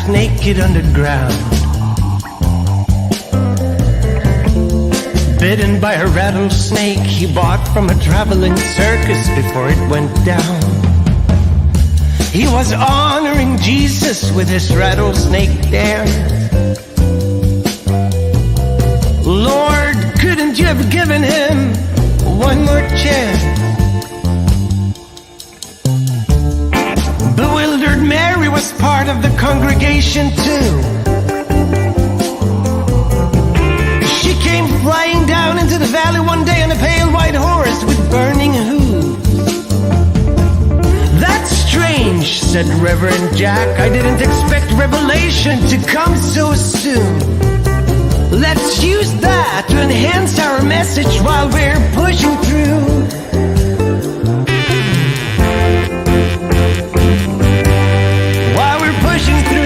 half naked on the ground, bitten by a rattlesnake he bought from a traveling circus before it went down. He was honoring Jesus with his rattlesnake dance. Lord, couldn't you have given him one more chance? Bewildered Mary was part of the congregation too. She came flying down into the valley one day on a pale white horse with burning hooves. That's strange, said Reverend Jack. I didn't expect revelation to come so soon. Let's use that to enhance our message while we're pushing through. While we're pushing through.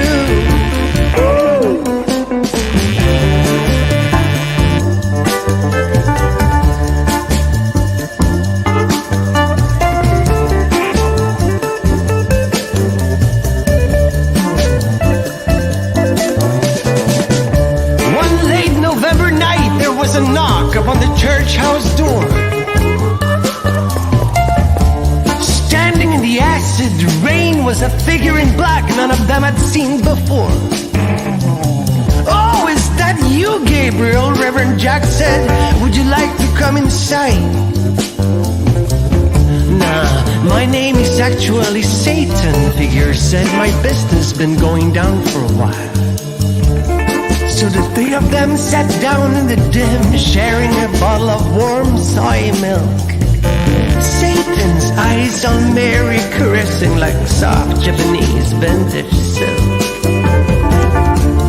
A knock upon the church house door. Standing in the acid rain was a figure in black none of them had seen before. Oh, is that you, Gabriel? Reverend Jack said. Would you like to come inside? Nah, my name is actually Satan, the figure said. My business been going down for a while. So the three of them sat down in the dim, sharing a bottle of warm soy milk. Satan's eyes on Mary, caressing like soft Japanese vintage silk.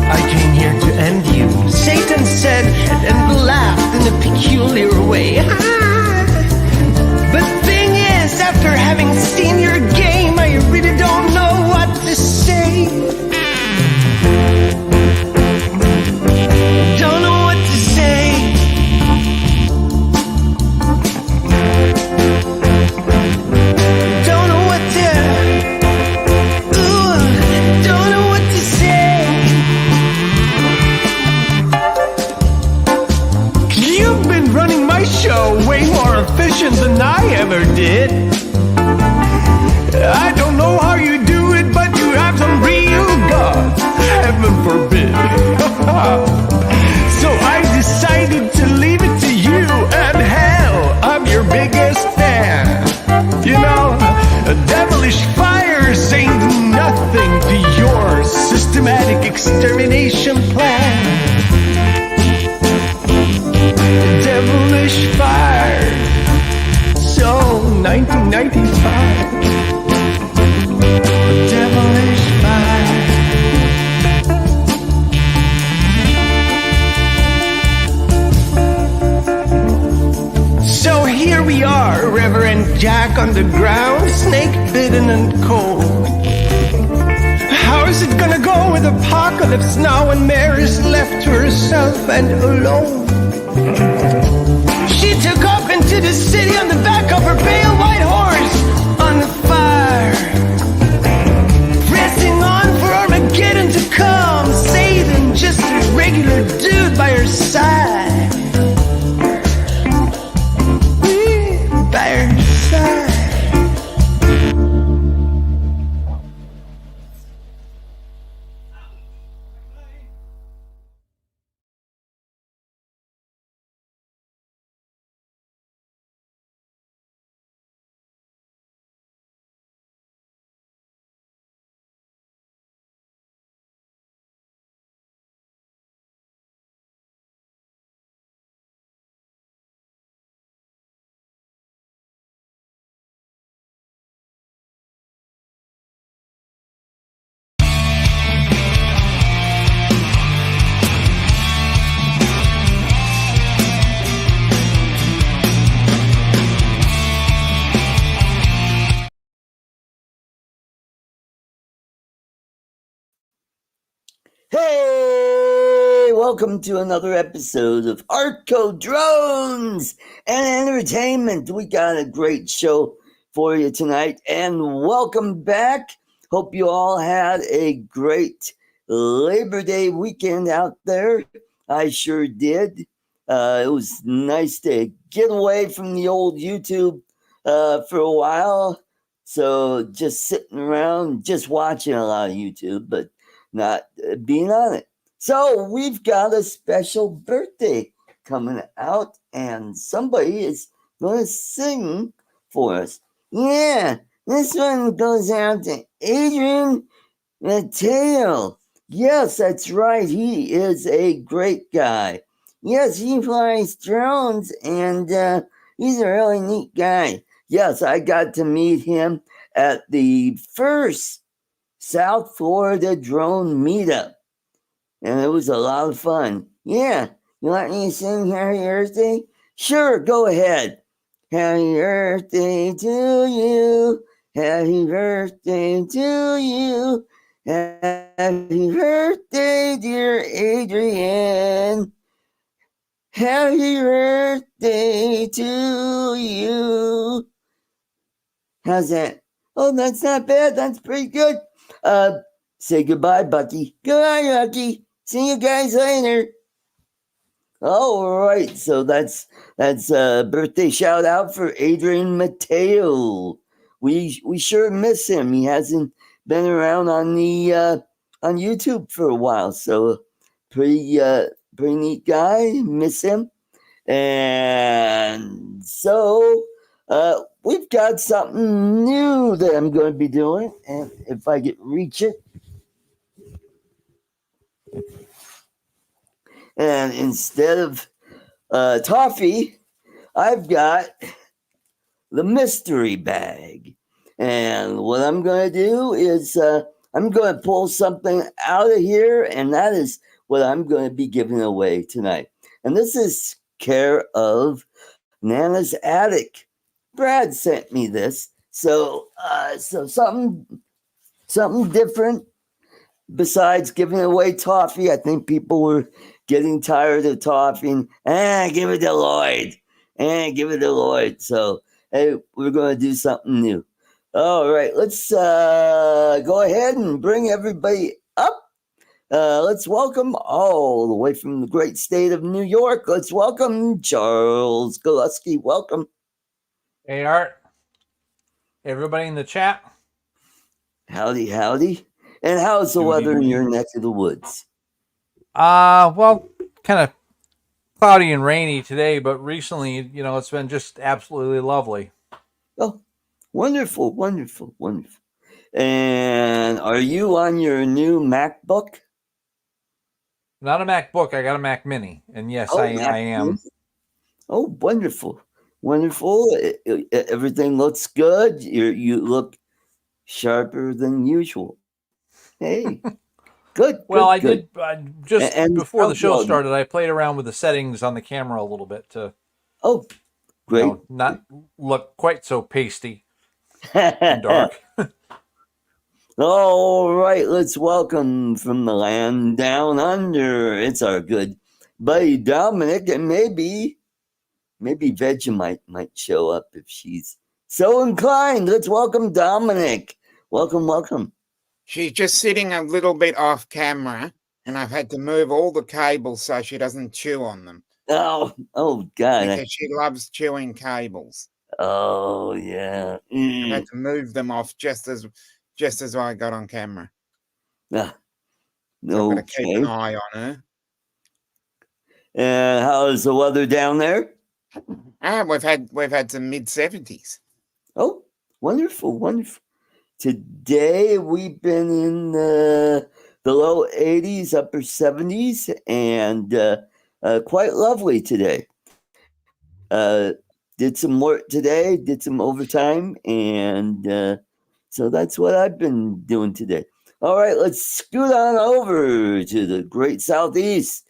I came here to end you, Satan said, and laughed in a peculiar way. But thing is, after having seen your game, I really don't know what to say. Don't know what to say. Don't know what to. Ooh, don't know what to say. You've been running my show way more efficient than I ever did. I don't know how you do it, but you have some real guts. Heaven forbid. So I decided to leave it to you, and hell, I'm your biggest fan. You know, devilish fires ain't nothing to your systematic extermination plan. Devilish fire. So, 1995. Devilish fire. So here we are, Reverend Jack on the ground, snake bitten and cold. How is it gonna go with apocalypse now when Mary's left to herself and alone? She took off into the city on the back of her pale white horse, on fire, pressing on for Armageddon to come. Satan, just a regular dude by her side. By her side. Hey, welcome to another episode of ArtCo Drones and Entertainment. We got a great show for you tonight, and welcome back. Hope you all had a great Labor Day weekend out there. I sure did. It was nice to get away from the old YouTube for a while. So just sitting around, just watching a lot of YouTube, but not being on it. So we've got a special birthday coming out, and somebody is going to sing for us. Yeah, this one goes out to Adrian Mateo. Yes, that's right. He is a great guy. Yes, he flies drones, and he's a really neat guy. Yes, I got to meet him at the first South Florida drone meetup, and it was a lot of fun. Yeah, you want me to sing Happy Birthday? Sure, go ahead. Happy birthday to you. Happy birthday to you. Happy birthday, dear Adrian. Happy birthday to you. How's that? Oh, that's not bad. That's pretty good. Say goodbye, Bucky. Goodbye, Bucky. See you guys later. All right, so that's a birthday shout out for Adrian Mateo. We sure miss him. He hasn't been around on the on YouTube for a while, so pretty neat guy. Miss him, and so we've got something new that I'm going to be doing, and if I can reach it. And instead of toffee, I've got the mystery bag. And what I'm going to do is I'm going to pull something out of here, and that is what I'm going to be giving away tonight. And this is care of Nana's Attic. Brad sent me this. So something different besides giving away toffee. I think people were getting tired of toffee and give it to Lloyd. Give it to Lloyd. So, hey, we're going to do something new. All right, let's go ahead and bring everybody up. Let's welcome all the way from the great state of New York. Let's welcome Charles Goluski. Welcome. Hey, Art. Everybody in the chat. Howdy, howdy. And how's the weather in your neck of the woods? Well, kind of cloudy and rainy today, but recently, it's been just absolutely lovely. Oh, wonderful, wonderful, wonderful. And are you on your new MacBook? Not a MacBook. I got a Mac Mini. And yes, I am. Oh, wonderful. Wonderful. Everything looks good. You look sharper than usual. Hey, good. Well, good, I good. did just before the show started. I played around with the settings on the camera a little bit to, great, not look quite so pasty and dark. All right, let's welcome from the land down under. It's our good buddy Dominic, and maybe Vegemite might show up if she's so inclined. Let's welcome Dominic. Welcome. She's just sitting a little bit off camera, and I've had to move all the cables so she doesn't chew on them. Oh God! Because she loves chewing cables. Oh yeah. I had to move them off just as I got on camera. No. So I've got to keep an eye on her. And how's the weather down there? We've had some mid-70s. Oh, wonderful. Today we've been in the low 80s, upper 70s, and quite lovely today. Did some work today, did some overtime, and so that's what I've been doing today. All right, let's scoot on over to the great Southeast,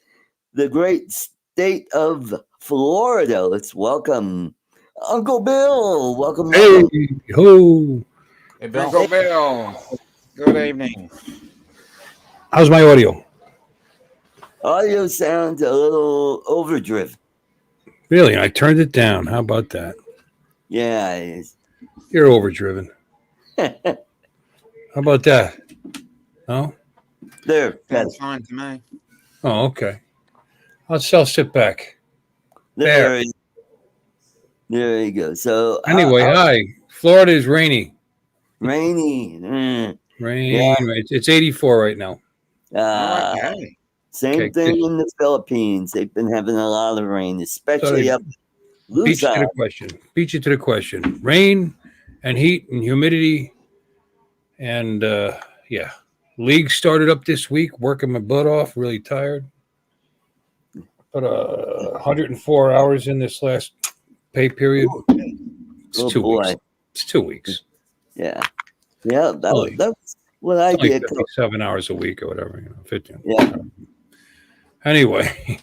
the great state of Florida. Let's welcome Uncle Bill. Welcome. Hey, ho. Hey, Bill. Uncle Bill. Good evening. How's my audio? Audio sounds a little overdriven. Really? I turned it down. How about that? Yeah, it is. You're overdriven. How about that? No? There, Sounds fine to me. Oh, okay. I'll sit back. there you go. So Anyway, hi. Florida is rainy. rainy. Rain. Yeah. It's 84 right now. Okay. Same Okay, thing good. in the Philippines. They've been having a lot of rain, especially So up beat you to Luzon. the question. Beat you to the question. Rain and heat and humidity. And yeah. League started up this week, working my butt off, really tired. But 104 hours in this last pay period. It's Oh 2 boy. weeks. It's 2 weeks. Yeah. Yeah. Only- That's what I It's only did. 57 hours a week or whatever, 15. Yeah. Anyway,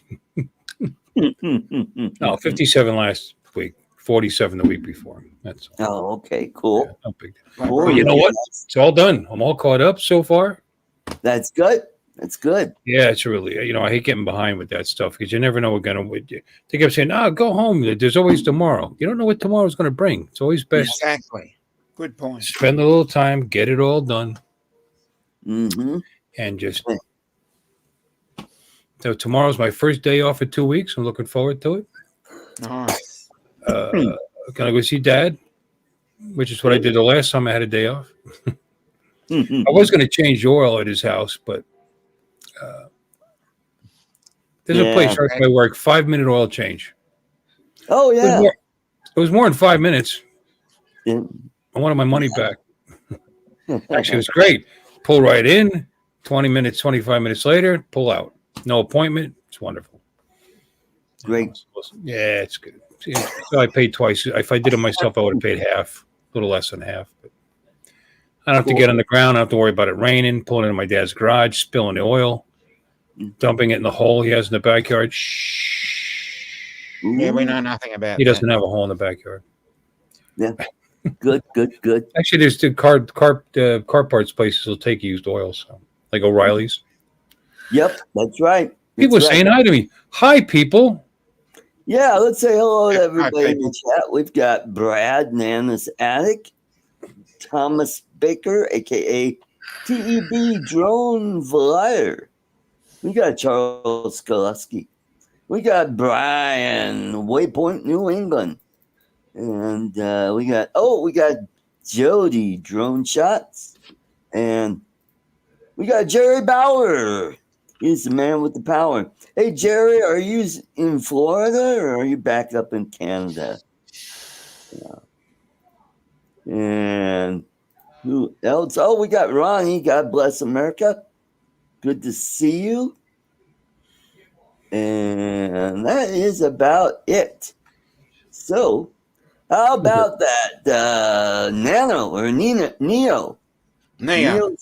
no, 57 last week, 47 the week before. That's all. Oh, okay. Cool. No big deal. Cool. But you know what? It's all done. I'm all caught up so far. That's good. That's good. Yeah, it's really, I hate getting behind with that stuff because you never know what they kept saying, go home. There's always tomorrow. You don't know what tomorrow's going to bring. It's always best. Exactly. Good point. Spend a little time, get it all done, Mm-hmm. and just. So tomorrow's my first day off for 2 weeks. I'm looking forward to it. Nice. Can I go see Dad? Which is what I did the last time I had a day off. I was going to change oil at his house, but there's a place right by work, 5-minute oil change. Oh yeah. It was more than 5 minutes. Yeah. I wanted my money back. Actually, it was great. Pull right in, 20 minutes, 25 minutes later, pull out. No appointment. It's wonderful. Great. Yeah, it's good. So I paid twice. If I did it myself, I would have paid half, a little less than half. But I don't have to get on the ground. I don't have to worry about it raining, pulling into my dad's garage, spilling the oil, dumping it in the hole he has in the backyard. Shh. Yeah, we know nothing about He that. doesn't have a hole in the backyard. Yeah. Good. Actually, there's the car parts places will take used oil, so like O'Reilly's. Yep, that's right. People are That's right. saying hi to me. Hi, people. Yeah, let's say hello to Hi, everybody in people. the chat. We've got Brad, Nana's Attic, Thomas Baker, aka TEB Drone Flyer. We got Charles Skoleski. We got Brian, Waypoint, New England. And we got Jody, Drone Shots. And we got Jerry Bauer. He's the man with the power. Hey, Jerry, are you in Florida or are you back up in Canada? Yeah. And who else? Oh, we got Ronnie. God bless America. Good to see you. And that is about it. So, how about that Nano or Neo? Neo.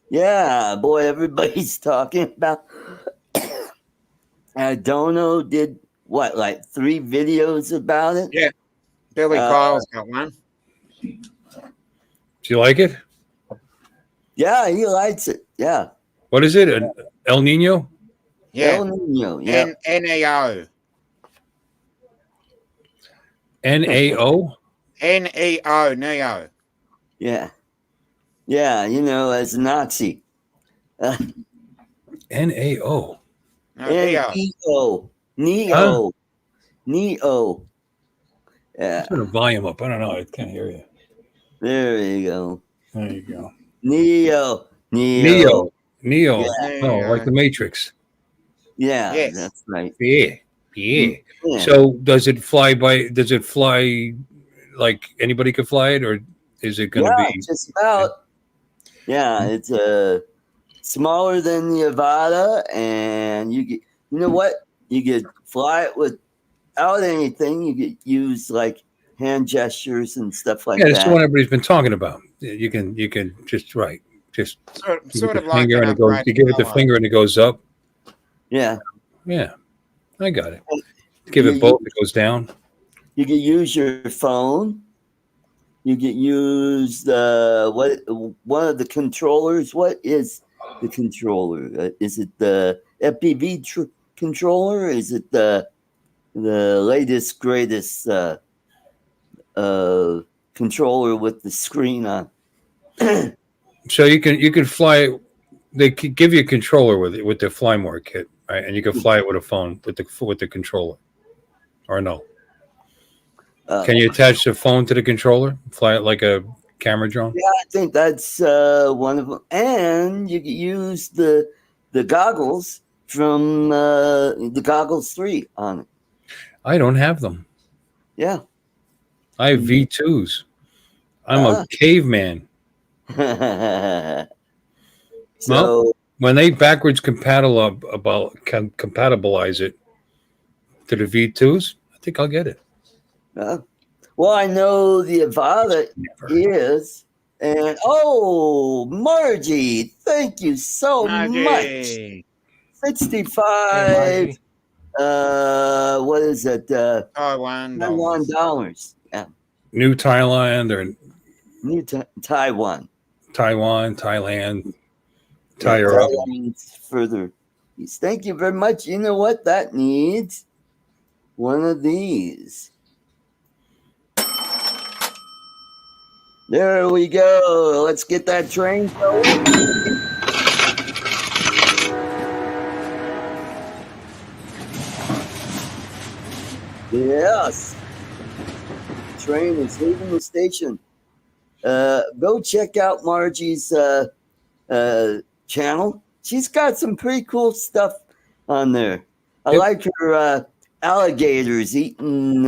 Yeah, boy, everybody's talking about. Dono did what, like 3 videos about it? Yeah. Billy Kyle's got one. Do you like it? Yeah, he likes it. Yeah. What is it? An El Nino? Yeah. El Nino. Yeah. NEO. NAO? NEO. Neo. Yeah. Yeah, as a Nazi. NAO. No, Neo. Neo. Neo. Huh? Neo. Yeah. Turn the volume up. I don't know. I can't hear you. There you go. There you go. Neo. Neo. Yeah. Oh, like the Matrix. Yeah, Yes. that's right. Yeah. Yeah. So does it fly like anybody could fly it, or is it going to be just about. Yeah, it's smaller than the Avata, and you could fly it without anything. You could use like hand gestures and stuff like Yeah, that. that's what everybody's been talking about. You can just Sort of like finger an and it goes. You give it the upgraded finger and it goes up. Yeah. Yeah, I got it. Give it both, it goes down. You could use your phone. You could use one of the controllers. What is the controller? Is it the FPV controller? Is it the latest greatest controller with the screen on? So you can fly it they could give you a controller with the Fly More kit, right? And you can fly it with a phone with the controller, or no? Can you attach the phone to the controller? Fly it like a camera drone? Yeah, I think that's one of them. And you can use the goggles from the Goggles 3 on it. I don't have them. Yeah. I have V2s. I'm a caveman. So Well, when they backwards compatibilize it to the V2s, I think I'll get it. well, I know the Avata is, and Margie, thank you so much. Margie. 65. What is it? Taiwan Taiwan dollars. dollars. Yeah. New Thailand or New Taiwan. Thailand, tie her up. Thailand's further east. Thank you very much. You know what? That needs one of these. There we go. Let's get that train going. Yes. Train is leaving the station. Go check out Margie's channel. She's got some pretty cool stuff on there. I like her alligators eating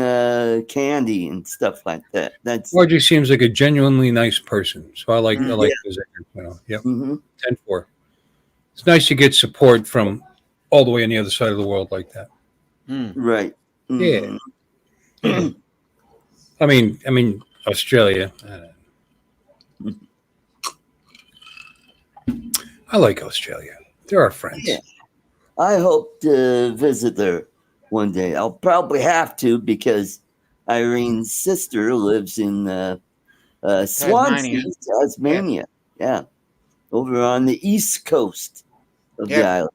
candy and stuff like that. Margie seems like a genuinely nice person, so I like visiting her. Yep. 10-4. It's nice to get support from all the way on the other side of the world like that. Right. Yeah. I mean Australia. I like Australia. They're our friends. Yeah. I hope to visit there one day. I'll probably have to because Irene's sister lives in Swansea, Tasmania. Yeah. Over on the east coast of the island.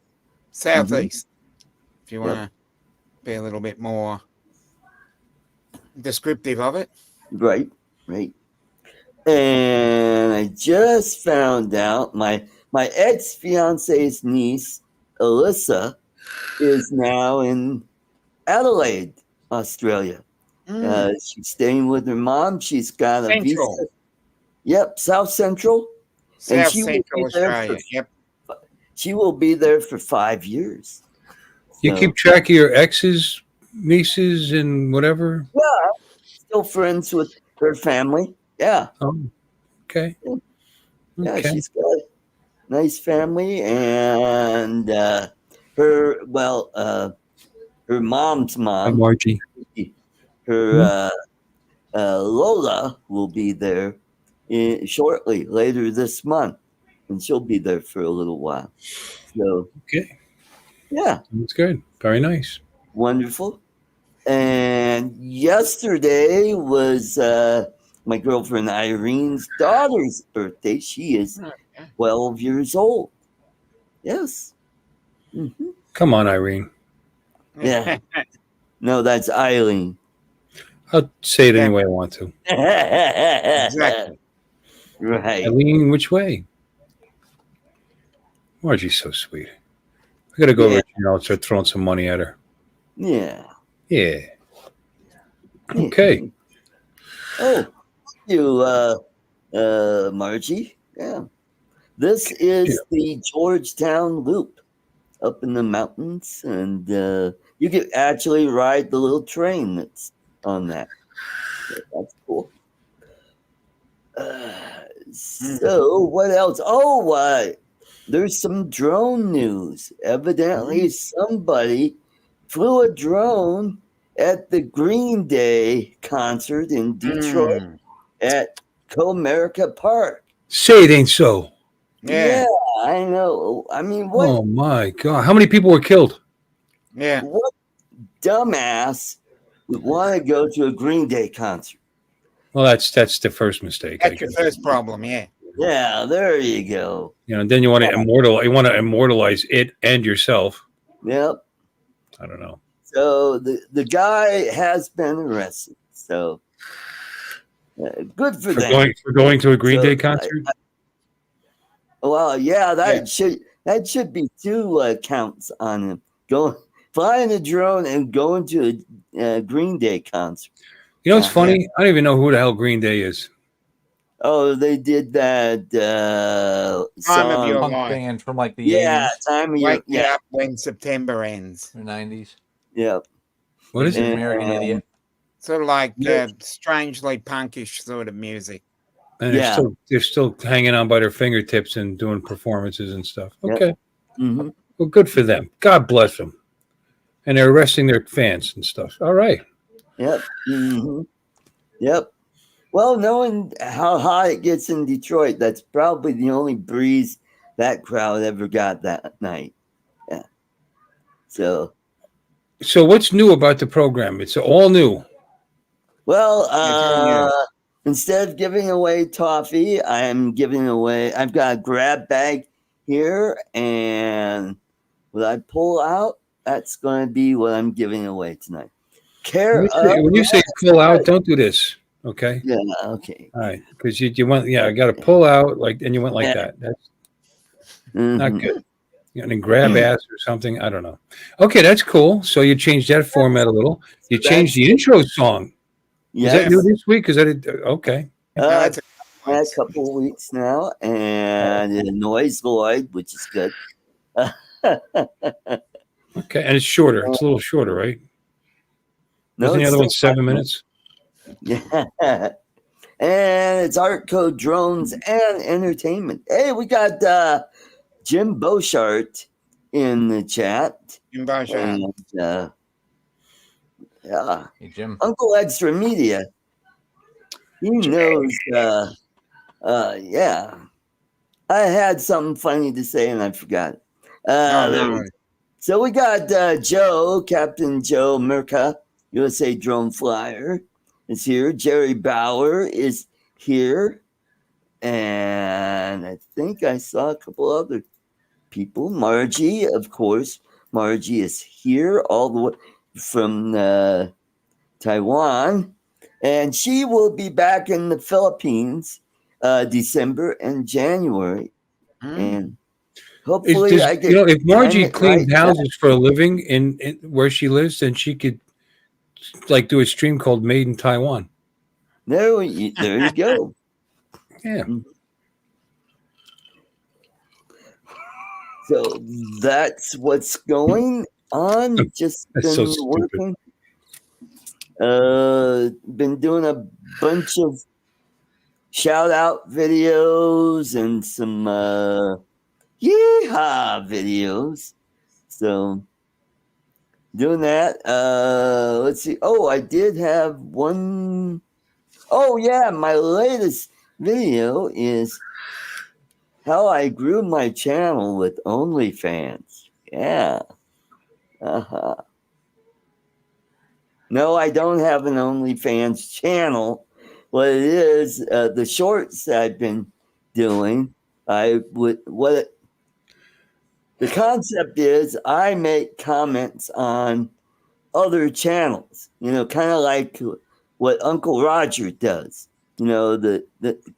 Southeast. If you want to be a little bit more descriptive of it. Right. And I just found out my ex-fiance's niece, Alyssa, is now in Adelaide, Australia. She's staying with her mom. She's got a visa. Yep, South Central. South Central Australia. She will be there for 5 years. You keep track of your exes, nieces, and whatever? Yeah, still friends with her family. Yeah. Oh, okay. Yeah, she's got a nice family, and her mom's mom, Margie. her Lola, will be there shortly, later this month, and she'll be there for a little while. So, yeah, that's good. Very nice. Wonderful. And yesterday was my girlfriend Irene's daughter's birthday. She is 12 years old. Yes. Come on, Irene. Yeah. No, that's Eileen. I'll say it any way I want to. Exactly. Right. Eileen, which way? Margie's so sweet. I gotta go over and start throwing some money at her. Yeah. Yeah. Okay. Oh, you, Margie. Yeah. This is the Georgetown Loop up in the mountains, and you can actually ride the little train that's on that. That's cool. So what else? Oh, there's some drone news. Evidently, somebody flew a drone at the Green Day concert in Detroit at Comerica Park. Say it ain't so. Yeah, I know. I mean, what? Oh my God! How many people were killed? Yeah. What dumbass would want to go to a Green Day concert? Well, that's the first mistake. That's the first problem. Yeah. Yeah, there you go. You know, and then you want to immortalize it and yourself. Yep. I don't know. So the guy has been arrested. So good for them. For going to a Green Day concert. Well, yeah, Yeah. that should be 2 accounts on him. Going flying a drone and going to a Green Day concert. You know what's Yeah. funny? I don't even know who the hell Green Day is. Oh, they did that Time of your song. Punk life. band from like the Yeah, 80s time of your Wake me up when September ends. or 90s. yeah. What is He's an it? American Idiot. Sort of like Yeah. strangely punkish sort of music. And Yeah. they're still hanging on by their fingertips and doing performances and stuff. Yep. Okay. Mm-hmm. Well, good for them. God bless them. And they're arresting their fans and stuff. All right. Yep. Mm-hmm. Yep. Well, knowing how hot it gets in Detroit, that's probably the only breeze that crowd ever got that night. Yeah. So, what's new about the program? It's all new. well, It's all new. instead of giving away toffee, I've got a grab bag here, and what I pull out, that's going to be what I'm giving away tonight. When you say pull out, don't do this. Okay. Yeah, okay. All right. Because you went, I got to pull out, and you went like Yeah. that. That's Mhm. not good. You know, and then grab ass or something. I don't know. Okay, that's cool. So you changed that format a little. You changed the intro song. Yes. Is that new this week? Okay. No, that's a A couple of weeks now, and it annoys Lloyd, which is good. Okay, and it's shorter. It's a little shorter, right? Wasn't the it's other one still 7 minutes? Yeah. And it's ArtCo Drones and Entertainment. Hey, we got Jim Beauchart in the chat. in Basha. And, yeah. Hey, Jim. Uncle Extra Media. He knows. Yeah. I had something funny to say and I forgot it. No. So we got Joe, Captain Joe Merca, USA Drone Flyer, is here. Jerry Bauer is here. And I think I saw a couple other people. Margie, of course. Margie is here all the way from Taiwan. And she will be back in the Philippines December and January. And hopefully if Margie right cleaned houses for a living in where she lives, then she could like do a stream called Made in Taiwan. There you go. Yeah. So that's what's going on. Just That's been so working. Been doing a bunch of shout out videos and some yeehaw videos. So doing that. Let's see. Oh, I did have one. Oh yeah, my latest video is how I grew my channel with OnlyFans. Yeah. Uh-huh. No, I don't have an OnlyFans channel. What it is, the shorts I've been doing, the concept is I make comments on other channels, kind of like what Uncle Roger does. The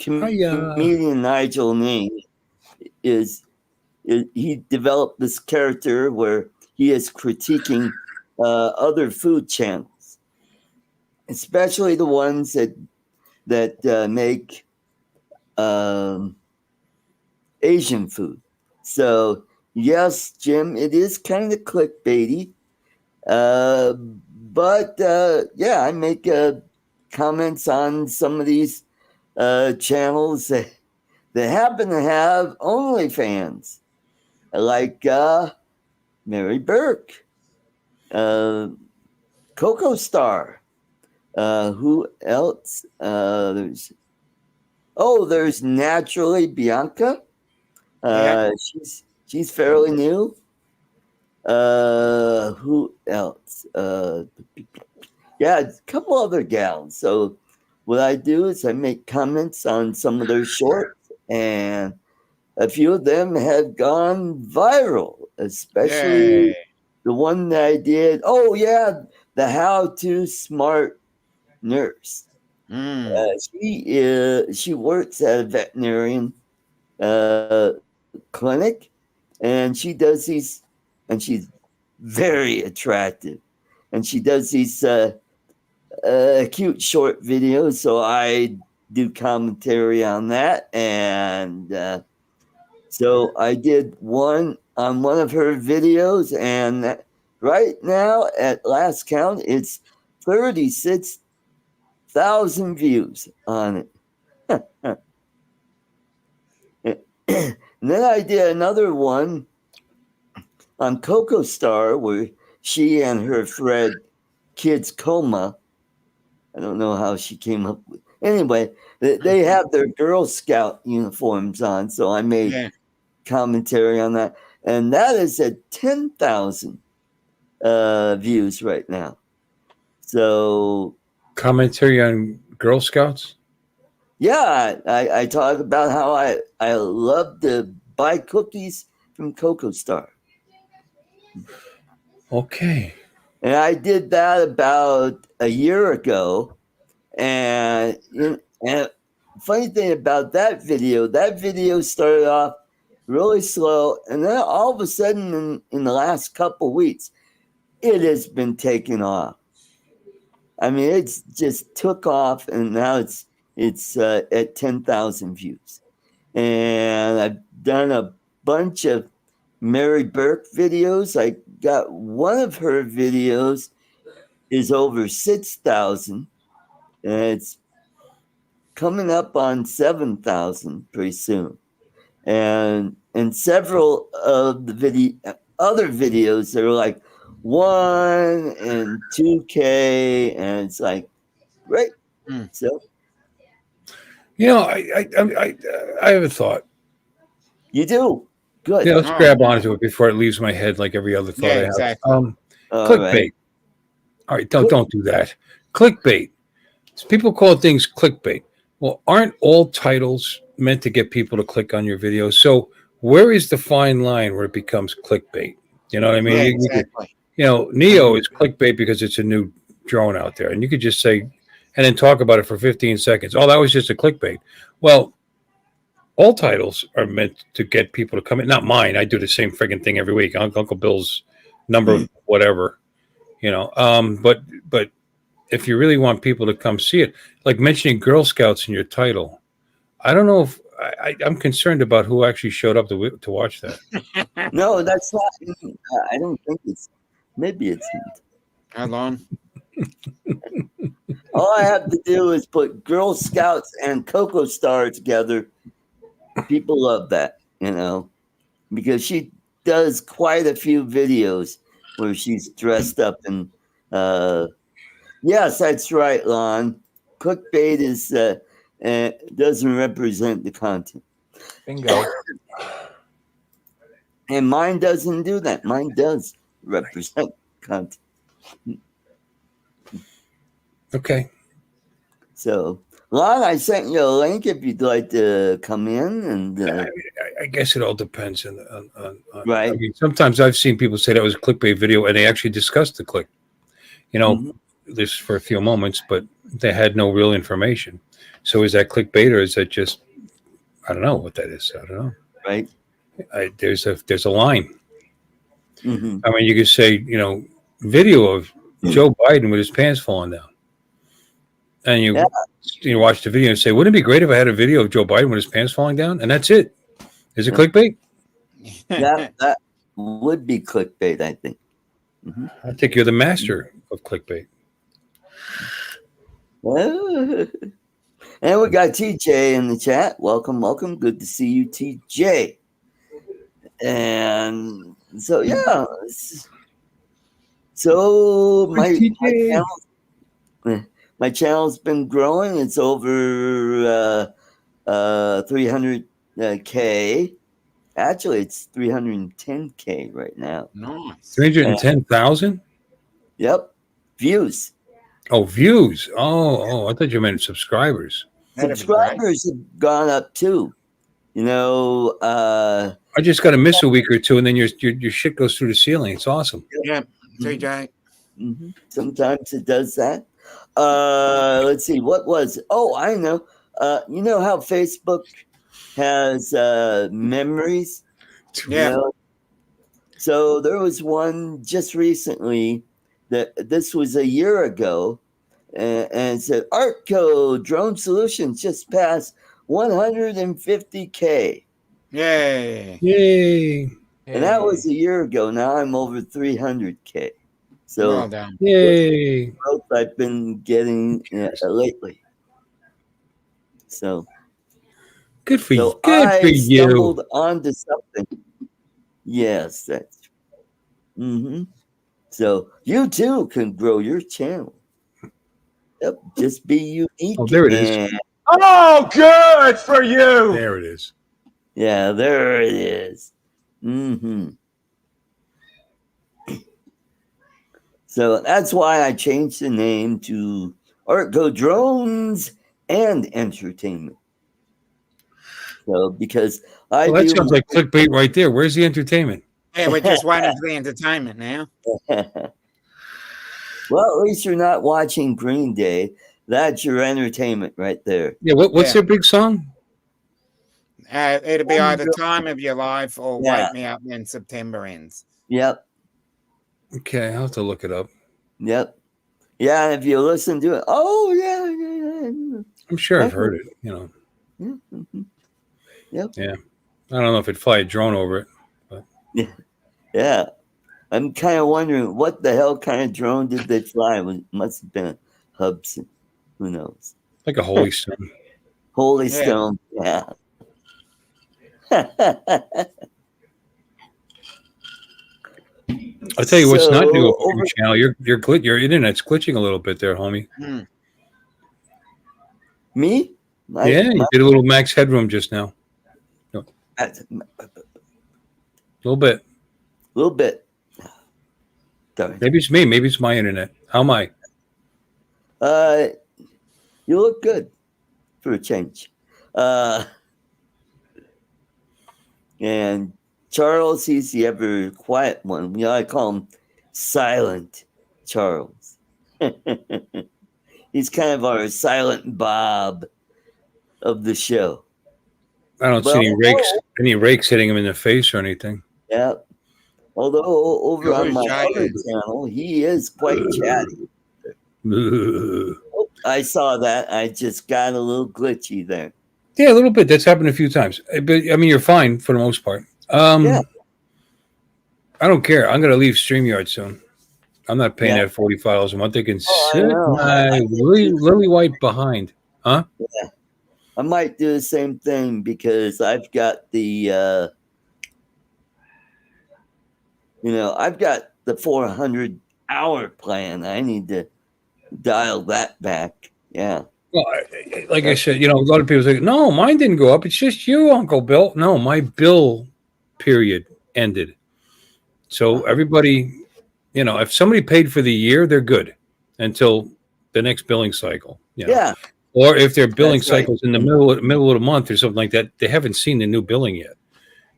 comedian Nigel Ning he developed this character where he is critiquing other food channels, especially the ones that make Asian food. So yes, Jim, it is kind of clickbaity, but yeah, I make comments on some of these channels that happen to have OnlyFans, like Mary Burke, Coco Star. Who else? There's Naturally Bianca. She's fairly new. Who else? Yeah, a couple other gals. So what I do is I make comments on some of their shorts, and a few of them have gone viral, especially the one that I did. Oh yeah, the How to Smart Nurse. She works at a veterinarian clinic, and she does these, and she's very attractive, and she does these cute short videos. So I do commentary on that, and so I did one on one of her videos, and right now, at last count, it's 36,000 views on it. And then I did another one on Coco Star where she and her friend Kids Coma. I don't know how she came up with. Anyway, they have their Girl Scout uniforms on, so I made commentary on that, and that is at 10,000 views right now. So Commentary on Girl Scouts. yeah, I talk about how I love to buy cookies from Coco Star. Okay. And I did that about a year ago. And funny thing about that video started off really slow. And then all of a sudden, in the last couple weeks, it has been taking off. I mean, it's just took off, and now it's at 10,000 views. And I've done a bunch of Mary Burke videos. I got one of her videos is over 6,000, and it's coming up on 7,000 pretty soon. And several of the other videos that are like 1 and 2K, and it's like great. So I have a thought. you do good. Yeah, let's grab onto it before it leaves my head like every other thought I have. Exactly. Clickbait. Right. All right, don't do that. Clickbait. People call things clickbait. Well, aren't all titles meant to get people to click on your video? So where is the fine line where it becomes clickbait? You know what I mean? Yeah, exactly. NEO is clickbait because it's a new drone out there, and you could just say, and then talk about it for 15 seconds. Oh, that was just a clickbait. Well, all titles are meant to get people to come in. Not mine. I do the same friggin' thing every week. Uncle Bill's number, whatever. But if you really want people to come see it, like mentioning Girl Scouts in your title, I don't know if I'm concerned about who actually showed up to watch that. No, that's not. I don't think it's. Maybe it's. Hold on. All I have to do is put Girl Scouts and Coco Star together. People love that, because she does quite a few videos where she's dressed up and. Yes, that's right, Lon. Clickbait is doesn't represent the content. Bingo. And mine doesn't do that. Mine does represent content. Okay. So, Lon, I sent you a link if you'd like to come in. And I guess it all depends on right. I mean, sometimes I've seen people say that was a clickbait video, and they actually discussed the click. This for a few moments, but they had no real information. So is that clickbait, or is that just? I don't know what that is. I don't know. Right. There's a line. Mm-hmm. I mean, you could say, video of Joe Biden with his pants falling down, and you watch the video and say, wouldn't it be great if I had a video of Joe Biden with his pants falling down? And that's it. Is it clickbait? That would be clickbait, I think. Mm-hmm. I think you're the master of clickbait. And we got TJ in the chat. Welcome. Good to see you, TJ. And so, yeah. So my channel's been growing. It's over 300K. Actually, it's 310K right now. Nice. 310,000? Yep. Views. Oh, views. Oh, I thought you meant subscribers. Subscribers have gone up too. I just got to miss a week or two, and then your shit goes through the ceiling. It's awesome. Yeah, TJ. Mm-hmm. Sometimes it does that. Let's see. What was? Oh, I know. You know how Facebook has memories. You Yeah. know? So there was one just recently that this was a year ago, and it said ArtCo Drone Solutions just passed 150K. Yay. Yay. And that was a year ago. Now I'm over 300K. So Well done. Yay. growth I've been getting lately. So Good for you. so Good for I you. stumbled onto something. Yes, that's So you too can grow your channel. Yep, just be unique. Oh, there it is. and- Oh, good for you. There it is. Yeah, there it is. So that's why I changed the name to ArtCo Drones and Entertainment. So because I Well, that do sounds like clickbait right there. Where's the entertainment? Yeah, we're just waiting for the entertainment now. Well, at least you're not watching Green Day. That's your entertainment right there. Yeah. What's Yeah. their big song? It'll be either Time of Your Life or Yeah. Wake Me Up When September Ends. Yep. Okay, I'll have to look it up. Yep. Yeah, and if you listen to it, oh yeah. I'm sure I've heard it. You know. Yep. Yeah. I don't know if it'd fly a drone over it. But. Yeah. I'm kind of wondering what the hell kind of drone did they fly? It must have been a Hubson. Who knows? Like a holy stone. Holy Yeah. Stone. Yeah. I'll tell you what's not new So, on your channel. Your internet's glitching a little bit there, homie. Me? Yeah, you did a little max headroom just now. A little bit. little bit. Darn. Maybe it's me. Maybe it's my internet. How am I? You look good for a change. And Charles, he's the ever quiet one. You know, I call him Silent Charles. He's kind of our silent Bob of the show. I don't see any rakes hitting him in the face or anything. Yeah. Although over on my Chatty. other channel, he is quite chatty. I saw that. I just got a little glitchy there. Yeah, a little bit. That's happened a few times. But I mean, you're fine for the most part. Yeah. I don't care. I'm going to leave StreamYard soon. I'm not paying that $45 a month. They can sit know. my lily white behind. Huh? Yeah. I might do the same thing because I've got the, I've got the 400-hour plan. I need to dial that back. Yeah. Well, like I said, a lot of people say, no, mine didn't go up. It's just you, Uncle Bill. No, my bill period ended. So everybody, if somebody paid for the year, they're good until the next billing cycle. Yeah. Or if their billing That's right. cycle's in the middle of the month or something like that, they haven't seen the new billing yet.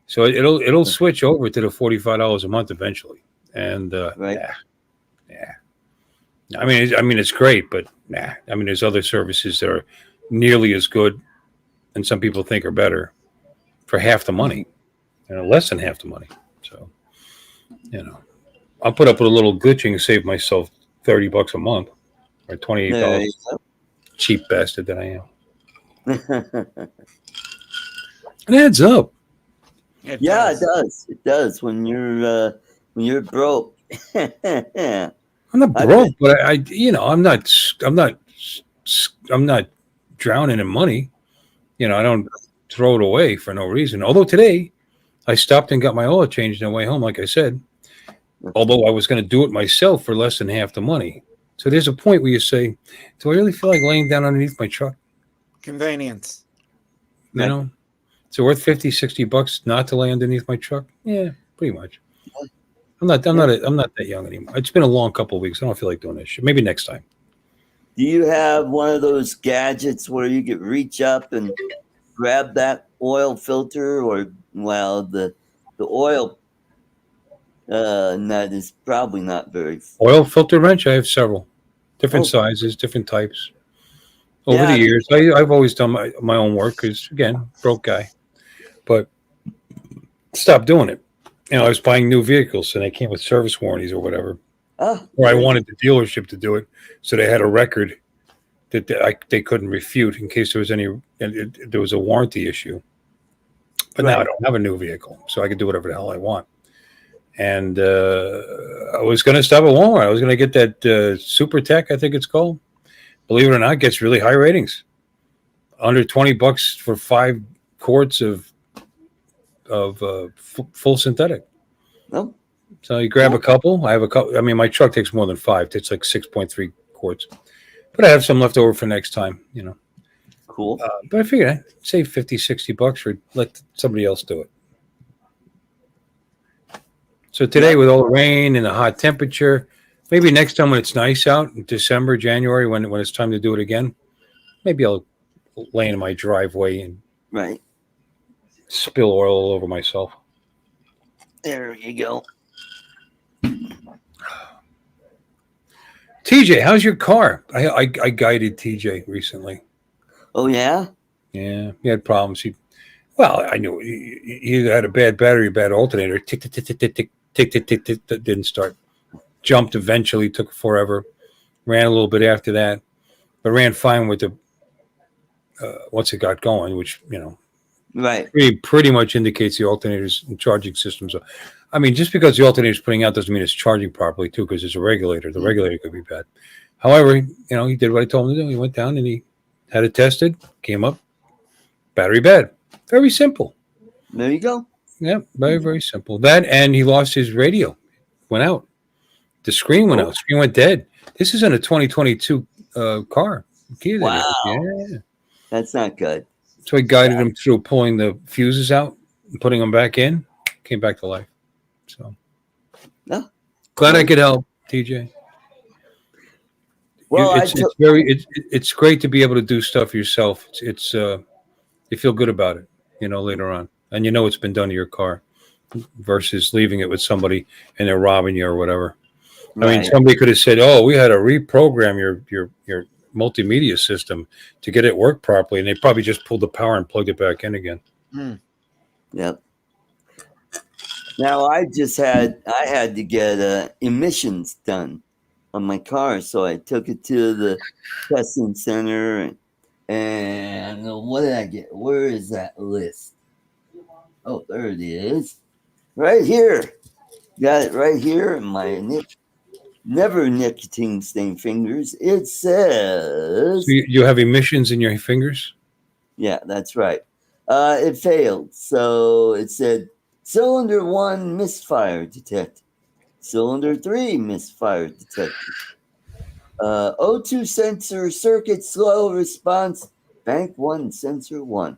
So it'll switch over to the $45 a month eventually. And Right. yeah. I mean it's great, but nah. I mean, there's other services that are nearly as good, and some people think are better for half the money, less than half the money. So, I'll put up with a little glitching and save myself $30 a month or $28. There you go. Cheap bastard that I am. It adds up. It Yeah, does. it does. It does when you're broke. I'm not broke, but I'm not drowning in money. I don't throw it away for no reason. Although today I stopped and got my oil changed on the way home, like I said. Although I was going to do it myself for less than half the money. So there's a point where you say, do I really feel like laying down underneath my truck? Convenience. You know? Is it worth $50-$60 not to lay underneath my truck? Yeah, pretty much. I'm not that young anymore. It's been a long couple of weeks. I don't feel like doing this shit. Maybe next time. Do you have one of those gadgets where you could reach up and grab that oil filter, or the oil nut is probably not very Oil filter wrench? I have several. Different sizes, different types. Over the years, I've always done my own work because, again, broke guy. but stopped doing it. You know, I was buying new vehicles and they came with service warranties or whatever. Oh, Or I wanted the dealership to do it, so they had a record that they couldn't refute in case there was there was a warranty issue. But now I Right. don't have a new vehicle, so I can do whatever the hell I want. And I was going to stop at Walmart. I was going to get that Super Tech, I think it's called. Believe it or not, it gets really high ratings. Under $20 for 5 quarts of full synthetic. Oh, So you grab a couple. I have a couple. I mean, my truck takes more than 5. It's like 6.3 quarts. But I have some left over for next time, you know. cool. But I figured I'd save $50-$60 for let somebody else do it. So today, with all the rain and the hot temperature, maybe next time when it's nice out in December, January, when it's time to do it again, maybe I'll lay in my driveway and Right. spill oil all over myself. There you go. TJ, how's your car? I guided TJ recently. Oh, yeah? Yeah, he had problems. I knew he had a bad battery, bad alternator. Tick, tick, tick, tick, tick, tick, tick, tick, tick, tick, that didn't start. Jumped eventually, took forever. Ran a little bit after that, but ran fine with the once it got going, which, you know, Right. pretty much indicates the alternators and charging systems. I mean, just because the alternator is putting out doesn't mean it's charging properly too, because it's a regulator. The regulator could be bad. However, you know, he did what I told him to do. He went down and he had it tested. Came up, battery bad. Very simple. There you go. Yeah, very, very simple. That, and he lost his radio. Went out. The screen went out. The screen went dead. This isn't a 2022 car. Kia did it. Yeah. That's not good. So I guided him through pulling the fuses out and putting them back in. Came back to life. So No. glad I could help, TJ. Well, it's great to be able to do stuff yourself. It's you feel good about it, you know, later on, and you know it's been done to your car, versus leaving it with somebody and they're robbing you or whatever. I mean, somebody could have said, "Oh, we had to reprogram your multimedia system to get it work properly," and they probably just pulled the power and plugged it back in again. Yep. Now I had to get emissions done on my car, so I took it to the testing center, and what did I get? Where is that list? Oh, there it is, right here. Got it right here in my never nicotine stained fingers. It says, So you have emissions in your fingers? yeah, that's right. It failed, so it said cylinder 1 misfire detected. Cylinder 3 misfire detected. O2 sensor circuit slow response. Bank 1 sensor 1.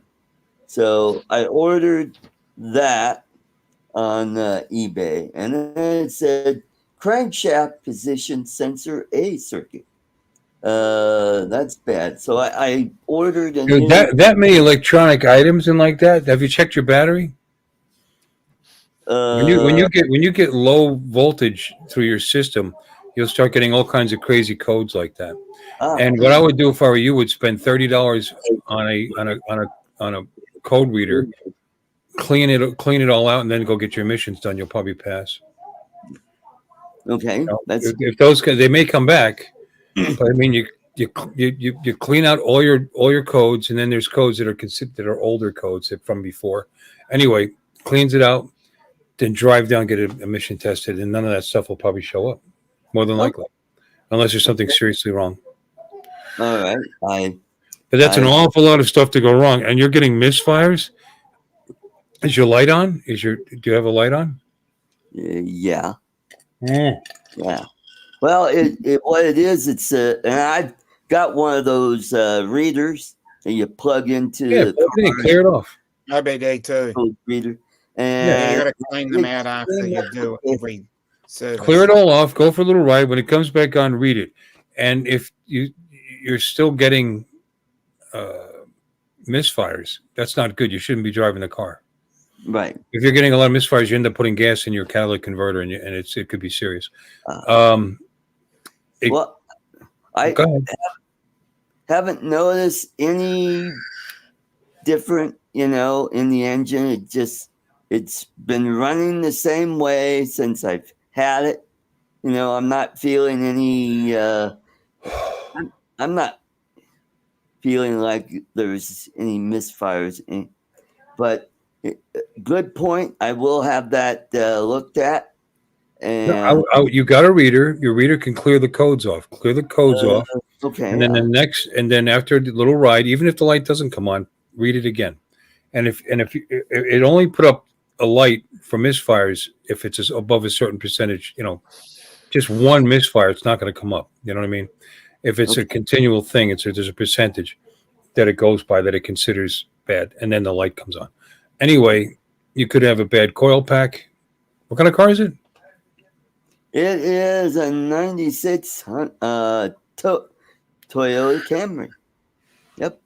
So I ordered that on eBay, and then it said crankshaft position sensor A circuit. That's bad. So I ordered a new. That many electronic items and like that. Have you checked your battery? When you get low voltage through your system, you'll start getting all kinds of crazy codes like that. And what I would do if I were you would spend $30 on a code reader, clean it all out, and then go get your emissions done. You'll probably pass. Okay, if those they may come back, but I mean you clean out all your codes, and then there's codes that are older codes from before. Anyway, cleans it out. Then drive down, get it emission tested, and none of that stuff will probably show up, more than likely, unless there's something seriously wrong. All right, but that's an awful lot of stuff to go wrong, and you're getting misfires. Is your light on? Do you have a light on? Yeah. Yeah. Well, what it is, it's and I've got one of those readers that you plug into. Yeah, clear it off. I bet they too. Reader. And you got to clean them out after you do every service. Clear it all off. Go for a little ride. When it comes back on, read it. And if you're still getting misfires, that's not good. You shouldn't be driving the car. Right. If you're getting a lot of misfires, you end up putting gas in your catalytic converter, and it could be serious. I haven't noticed any different in the engine. It's been running the same way since I've had it. I'm not feeling any. I'm not feeling like there's any misfires. But good point. I will have that looked at. And You got a reader. Your reader can clear the codes off. Clear the codes off. okay. And then after the little ride, even if the light doesn't come on, read it again. And if it only put up a light for misfires if it's above a certain percentage, just one misfire, it's not going to come up. You know what I mean? If it's a continual thing, there's a percentage that it goes by that it considers bad, and then the light comes on. Anyway, you could have a bad coil pack. What kind of car is it? It is a 96 Toyota Camry. Yep.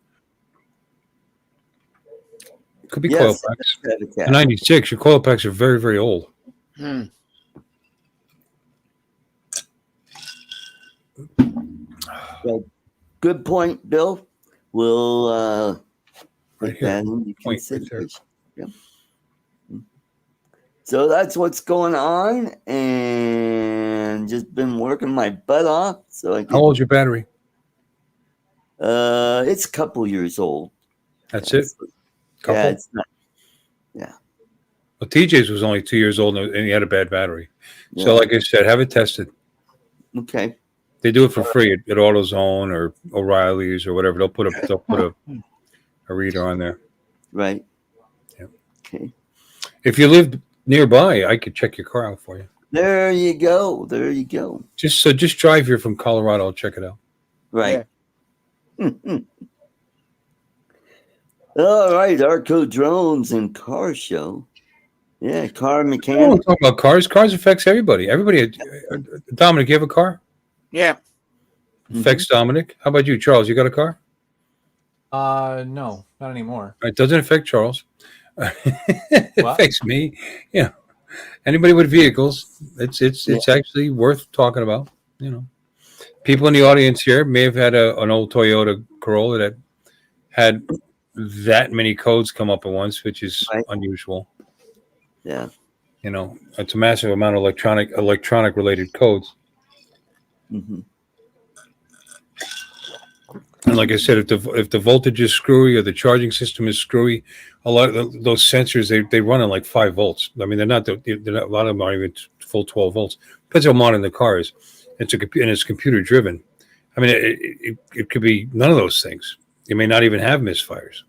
Could be coil packs. 96. Your coil packs are very, very old. Well, good point, Bill. We'll Right take here. that into Point consideration. Yep. So that's what's going on, and just been working my butt off. So How old's your battery? it's a couple years old. That's it. Couple. Yeah, it's not. Yeah. Well, TJ's was only 2 years old and he had a bad battery. Yeah. So, like I said, have it tested. Okay. They do it for free at AutoZone or O'Reilly's or whatever. They'll put a reader on there. Right. Yeah. Okay. If you lived nearby, I could check your car out for you. There you go. There you go. Just drive here from Colorado. I'll check it out. Right. All right. ArtCo Drones and Car Show. Yeah, car I mechanic. don't talk about cars. Cars affects everybody. Dominic, you have a car? Yeah. Affects Dominic. How about you, Charles? You got a car? No, not anymore. It doesn't affect Charles. It affects me. Yeah. Anybody with vehicles, it's actually worth talking about. People in the audience here may have had an old Toyota Corolla that had that many codes come up at once, which is unusual. Yeah. It's a massive amount of electronic related codes. Mm-hmm. And like I said, if the voltage is screwy or the charging system is screwy, a lot of those sensors they run at like 5 volts. I mean, they're not a lot of them aren't even full 12 volts. Depends how modern the car is. It's computer driven. I mean, it could be none of those things. You may not even have misfires.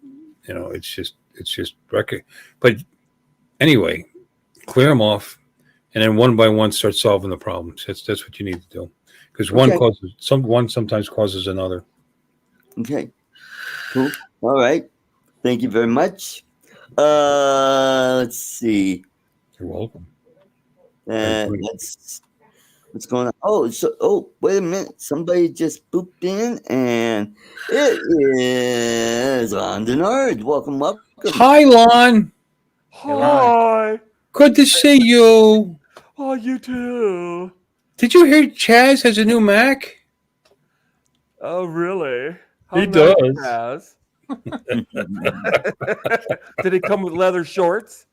It's just record. But anyway, clear them off, and then one by one start solving the problems. That's what you need to do, because one sometimes causes another. Okay. Cool. All right. Thank you very much. Let's see. You're welcome. What's going on? Wait a minute. Somebody just booped in, and it is Lon Denard. Welcome. Hi, Lon. Hi. Good to see you. Oh, you too. Did you hear Chaz has a new Mac? Oh, really? He does. Chaz? Did it come with leather shorts?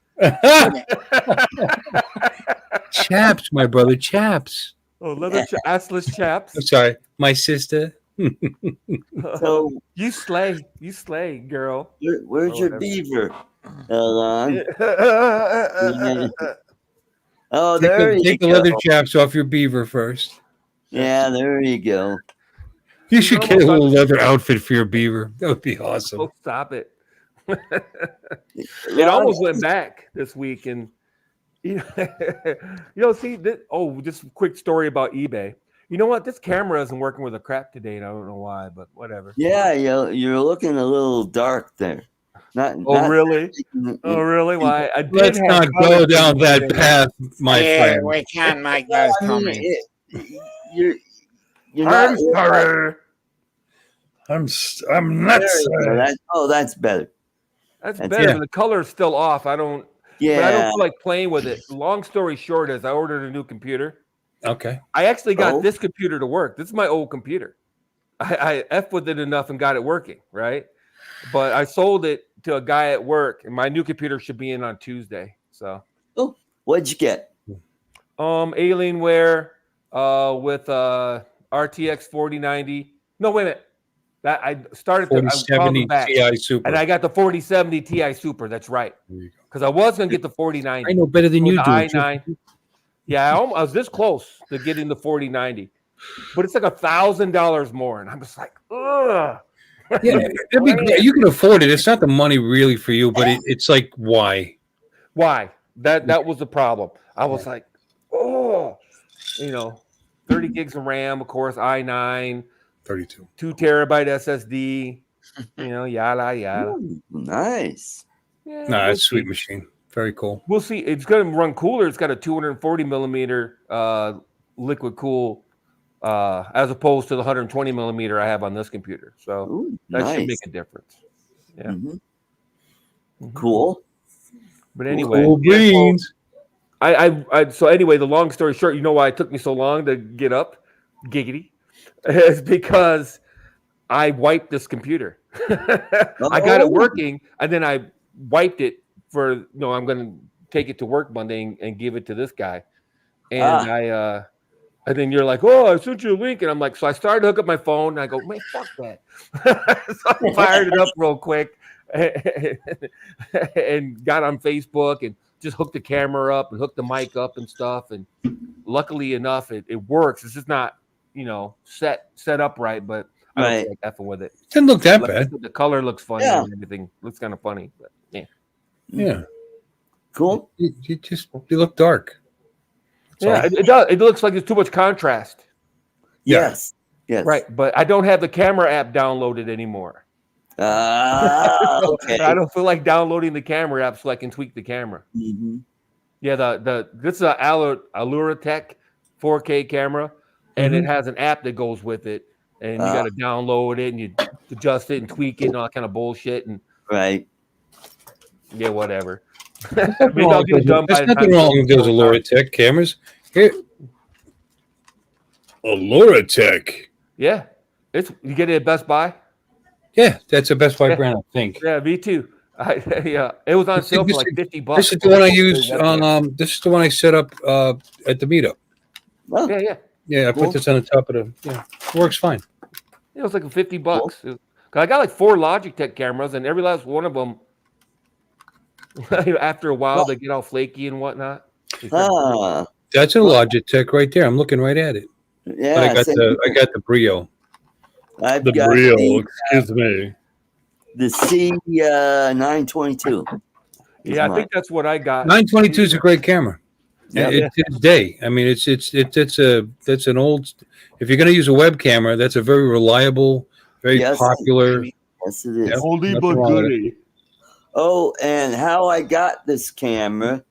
Chaps, my brother, chaps. Oh, leather assless chaps. I'm sorry, my sister. So you slay, girl. where's your beaver, Lon? Oh, there you go. Take the leather chaps off your beaver first. Yeah, there you go. You should get a little leather outfit for your beaver. That would be awesome. Oh, stop it. It almost went back this week. And, see, just a quick story about eBay. You know what? This camera isn't working with a crap today. And I don't know why, but whatever. Yeah, you're looking a little dark there. Really? Oh, really? Why? Let's not go down that path, my friend. We can't make those comments. You're I'm sorry. I'm not sorry. That's better. That's better. But the color's still off. I don't feel like playing with it. Long story short is I ordered a new computer. Okay. I actually got this computer to work. This is my old computer. I F with it enough and got it working, right? But I sold it to a guy at work, and my new computer should be in on Tuesday. So, Oh, what'd you get? Alienware with RTX 4090. No, wait a minute. That I started to 4070 Ti Super. and I got the 4070 Ti Super. That's right. Because I was gonna get the 4090. I know better than you do. i9. Yeah, I was this close to getting the 4090, but it's like $1,000 more, and I'm just like, ugh. Yeah, you can afford it. It's not the money really for you, but it's like why? Why? That was the problem. I was like, oh, 30 gigs of RAM, of course, i9, 32, 2 terabyte SSD, yada yada. Ooh, nice. Yeah, nah, it's a sweet machine. Very cool. We'll see. It's going to run cooler. It's got a 240 millimeter liquid cool, as opposed to the 120 millimeter I have on this computer. So Ooh, that nice. should make a difference. Yeah. Mm-hmm. Cool. But anyway, cool beans. So anyway, the long story short, you know why it took me so long to get up, giggity, is because I wiped this computer. I got it working, and then I wiped it I'm going to take it to work Monday and give it to this guy. And and then you're like, oh, I sent you a link. And I'm like, so I started to hook up my phone, and I go, man, fuck that. So I fired it up real quick and got on Facebook and just hooked the camera up and hooked the mic up and stuff. And luckily enough, it works. It's just not, set up right, but I don't feel like effing with it. Didn't look that bad. The color looks funny and everything. Looks kind of funny, but yeah. Yeah. Cool. You look dark. That's it does. It looks like there's too much contrast. Yes. Yes. Right, but I don't have the camera app downloaded anymore. Okay. I don't feel like downloading the camera app so I can tweak the camera. Mm-hmm. Yeah, this is a Allura 4K camera, and it has an app that goes with it, and you got to download it and you adjust it and tweak it and all that kind of bullshit. And Right. yeah, whatever. Maybe I'll get it done by There's the nothing time. wrong with those Allura cameras. Here. Allura. Yeah, you get it at Best Buy. Yeah, that's the Best Buy brand, I think. Yeah, me too. Yeah, it was on sale for like $50. This is the one I used on. This is the one I set up at the meetup. Well, Yeah, I put this on the top of the. Yeah, works fine. It was like $50. Cause I got like 4 Logitech cameras, and every last one of them, after a while, they get all flaky and whatnot. That's a Logitech right there. I'm looking right at it. Yeah. But I got the Brio. I've got excuse me. the C922. Yeah, I think that's what I got. 922 is a great camera. It's its day. I mean, that's an old. If you're going to use a web camera, that's a very reliable, very popular. Yes, it is. Yeah, Oldie but goodie. Oh, and how I got this camera,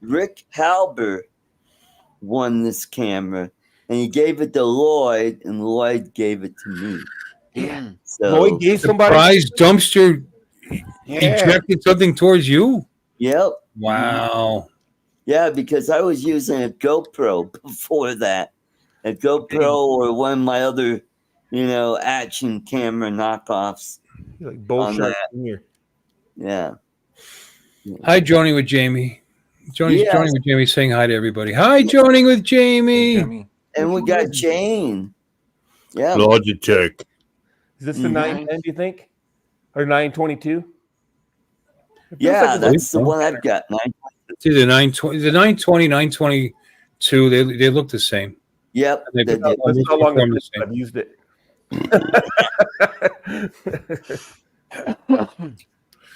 Rick Halber won this camera, and he gave it to Lloyd, and Lloyd gave it to me. Yeah. So Lloyd gave somebody Surprise dumpster ejected something towards you. Yep. Wow. Yeah, because I was using a GoPro before that. A GoPro or one of my other, action camera knockoffs. like bullshit. Yeah. Hi, joining with Jamie. Joining with Jamie, saying hi to everybody. Hi, joining with Jamie. And we got Jane. Yeah. Logitech. Is this the 910, do you think? Or 922? Yeah, that's the one I've got. See, the 920, the 920, 922, they look the same. Yep. That's how long I've used it.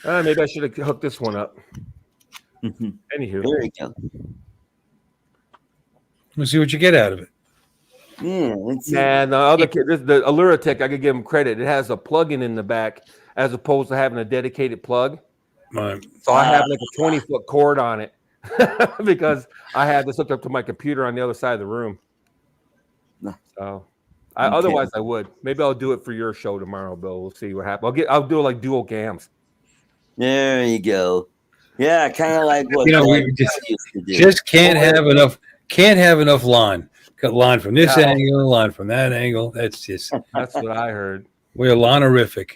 Maybe I should have hooked this one up. Anywho. There you go. Let's see what you get out of it. Yeah. And the Allura Tech, I could give them credit. It has a plug-in in the back as opposed to having a dedicated plug. Right. So I have like a 20-foot cord on it because I had this hooked up to my computer on the other side of the room. So otherwise I would. Maybe I'll do it for your show tomorrow, Bill. We'll see what happens. I'll do it like dual cams. There you go. Yeah, kind of like what we just can't have enough lawn. Got lawn from this angle, lawn from that angle. That's what I heard. We're lawnerific.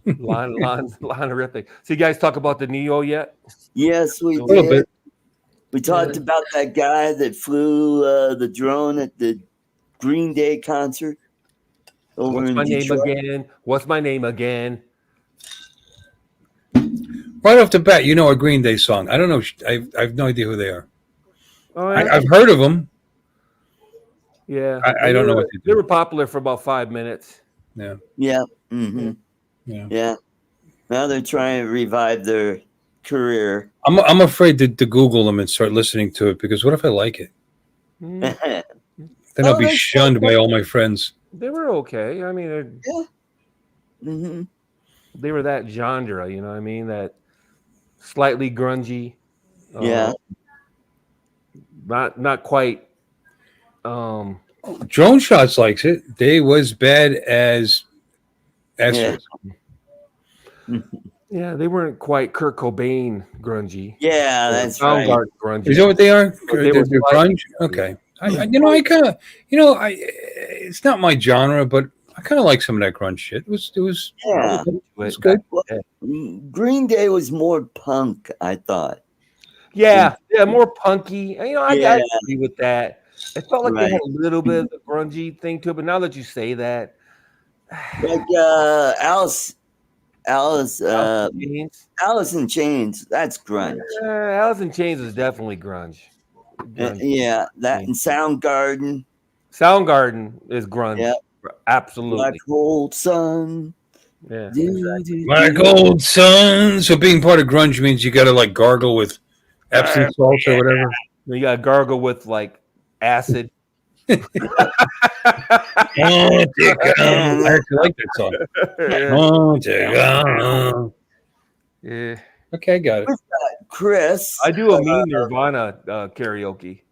Horrific. So you guys talk about the Neo yet? Yes, we A little did. bit. We talked about that guy that flew the drone at the Green Day concert over What's in my Detroit. name again? What's my name again? Right off the bat, you know a Green Day song. I don't know. I have no idea who they are. Oh, yeah. I've heard of them. Yeah, I don't know what they do. They were popular for about 5 minutes. Yeah. Yeah. Mm-hmm. Yeah. Yeah. Now they're trying to revive their career. I'm afraid to Google them and start listening to it because what if I like it? Mm, Then I'll Oh, be that's shunned by all my friends. they were okay. I mean, Mm-hmm. they were that genre, you know what I mean? That slightly grungy. Yeah. Not quite. Drone Shots likes it. They was bad as Yeah. Yeah, they weren't quite Kurt Cobain grungy. Yeah, that's right. Soundgarden grungy. Is that what they are? But they were They're grunge. Okay. I kind of, it's not my genre, but I kind of like some of that grunge shit. It was Yeah. it's good. Green Day was more punk, I thought. Yeah, more punky. And, I Yeah. agree with that. It felt like they had Right. a little bit of the grungy thing to it, but now that you say that, Like Alice Chains. Alice in Chains, that's grunge. Alice in Chains is definitely grunge. Yeah, that and Soundgarden. Soundgarden is grunge. Yeah. Absolutely. Black Hole Sun. Yeah. My gold son. So being part of grunge means you got to like gargle with Epsom salts or whatever. You got to gargle with like acid. I actually like that song. Yeah. Okay, I got it. Chris. I do a mean Nirvana karaoke.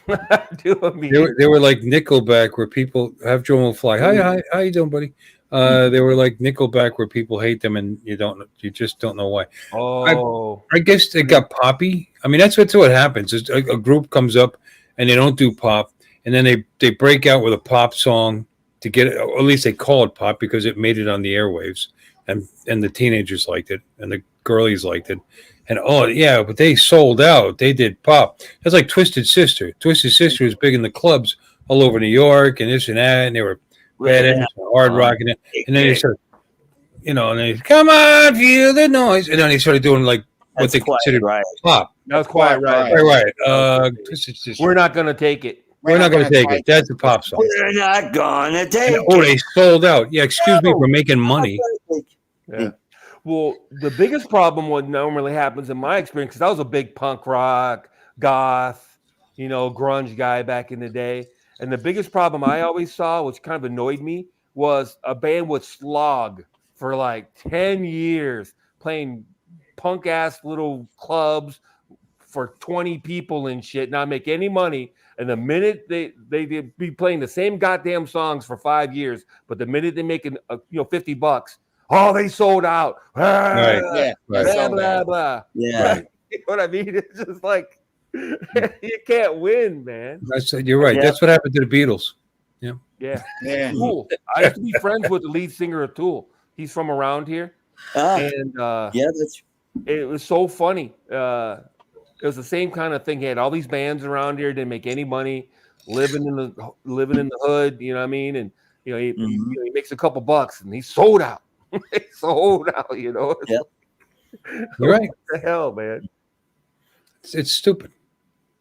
I do a mean. They were like Nickelback, where people have Joe will fly. Hi, how you doing, buddy? They were like Nickelback, where people hate them, and you just don't know why. Oh, I guess they got poppy. I mean, that's what happens. Is a group comes up and they don't do pop, and then they break out with a pop song to get it, or at least they call it pop because it made it on the airwaves, and the teenagers liked it, and the girlies liked it. And oh yeah, but they sold out. They did pop. That's like Twisted Sister. Twisted Sister was big in the clubs all over New York and this and that, and they were badass, hard rocking it. And then they started, and they come on, feel the noise, and then they started doing like what they considered pop. that was quite right. Right. Twisted Sister. We're not gonna take it. We're not going to take it. That's a pop song. We're not gonna take And, they sold out. Yeah, excuse me for making money. Yeah. Well, the biggest problem what normally happens in my experience, because I was a big punk rock, goth, grunge guy back in the day. And the biggest problem I always saw, which kind of annoyed me, was a band would slog for like 10 years playing punk ass little clubs for 20 people and shit, not make any money. And the minute they'd be playing the same goddamn songs for 5 years, but the minute they make $50, oh, they sold out. Right. Yeah. Blah, blah, blah. Yeah. You know what I mean? It's just like you can't win, man. You're right. Yeah. That's what happened to the Beatles. Yeah. Yeah. Tool. I used to be friends with the lead singer of Tool. He's from around here. And Yeah, that's it was so funny. It was the same kind of thing. He had all these bands around here, didn't make any money, living in the hood, you know what I mean? And he makes a couple bucks and he sold out. He sold out, Yep. You're right. What the hell, man? It's stupid.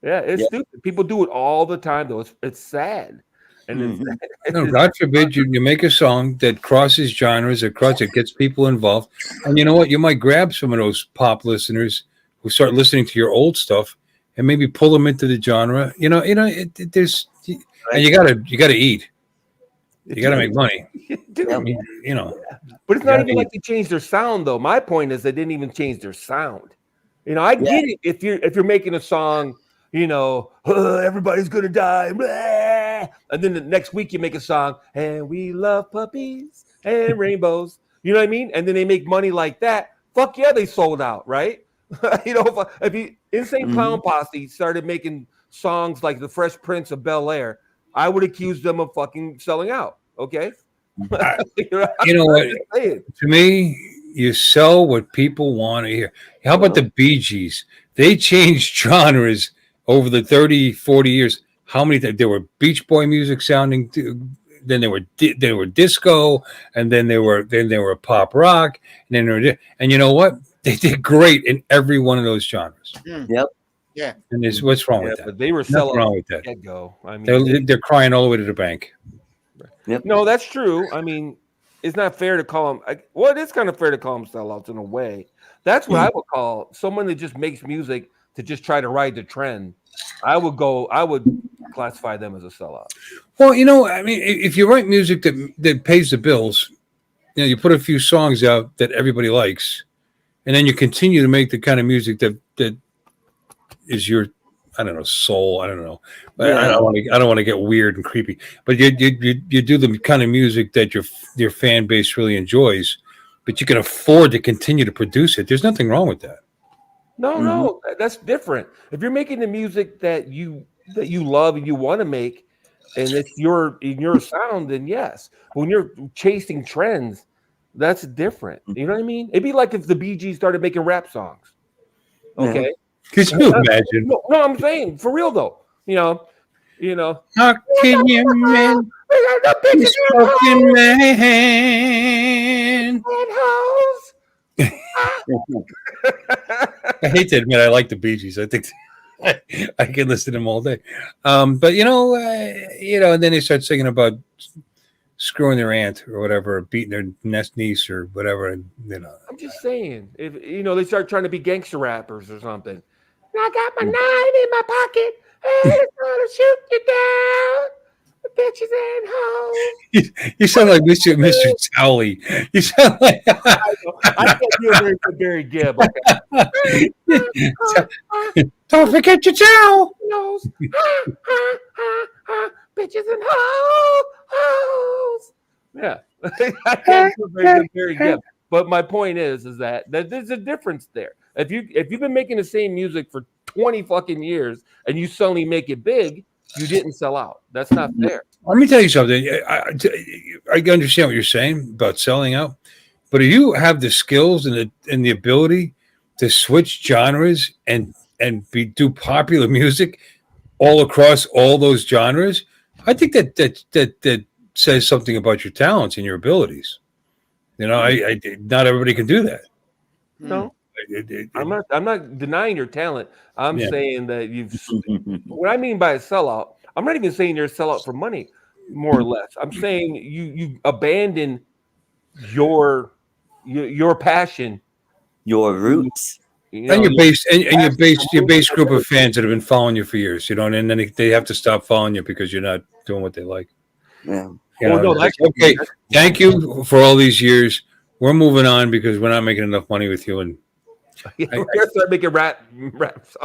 Yeah, it's stupid. People do it all the time, though. It's sad. And No, God forbid you make a song that crosses genres, it gets people involved. And you know what? You might grab some of those pop listeners who start listening to your old stuff and maybe pull them into the genre. There's and you gotta eat. You gotta make money. Dude, I mean, but it's not even like they changed their sound, though. My point is they didn't even change their sound. I get it if you're making a song, everybody's gonna die, blah, and then the next week you make a song, and we love puppies and rainbows. You know what I mean? And then they make money like that. Fuck yeah, they sold out, right? If Insane Clown Posse started making songs like the Fresh Prince of Bel-Air, I would accuse them of fucking selling out. Okay. you know what? To me, You sell what people want to hear. How about the Bee Gees? They changed genres over the 30, 40 years. How many there were Beach Boy music sounding then they were disco, and then they were pop rock, and then and you know what? They did great in every one of those genres. Yep. Yeah. And what's wrong with that? But they were Nothing selling wrong with that. get-go. I mean, They're crying all the way to the bank. Yep. no, that's true. I mean, it's not fair to call them. Well, it is kind of fair to call them sellouts in a way. That's what I would call someone that just makes music to just try to ride the trend. I would classify them as a sellout. Well, I mean, if you write music that pays the bills, you put a few songs out that everybody likes, and then you continue to make the kind of music that is your, I don't know, soul. I don't know. Yeah. I don't want to get weird and creepy. But you do the kind of music that your fan base really enjoys, but you can afford to continue to produce it. There's nothing wrong with that. No, that's different. If you're making the music that you love and you want to make, and it's your sound, then yes. But when you're chasing trends, that's different. You know what I mean? It'd be like if the Bee Gees started making rap songs. Okay. Yeah. Could you imagine? No, I'm saying for real though. You know. How can you man? This fucking man. I hate to admit I like the Bee Gees. I think I can listen to them all day. But and then they start singing about screwing their aunt or whatever, or beating their niece or whatever. And I'm just saying, if they start trying to be gangster rappers or something. I got my 9 in my pocket. Hey, it's gonna shoot you down. The bitches and hoes. You sound like Mr. Towley. You sound like I can't do a very good Barry Gibb. Okay. Don't forget your towel. Bitches and hoes. Yeah. I can't do a very good Barry Gibb. But my point is that there's a difference there. If you've been making the same music for 20 fucking years and you suddenly make it big, you didn't sell out. That's not fair. Let me tell you something. I understand what you're saying about selling out, but if you have the skills and the ability to switch genres and do popular music all across all those genres, I think that says something about your talents and your abilities. Not everybody can do that. No. I'm not denying your talent. I'm saying that what I mean by a sellout, I'm not even saying you're a sellout for money, more or less. I'm saying you abandon your passion, your roots, and your base group of fans that have been following you for years. And then they have to stop following you because you're not doing what they like. Yeah. Okay. Thank you for all these years. We're moving on because we're not making enough money with you. And we're gonna start making rap songs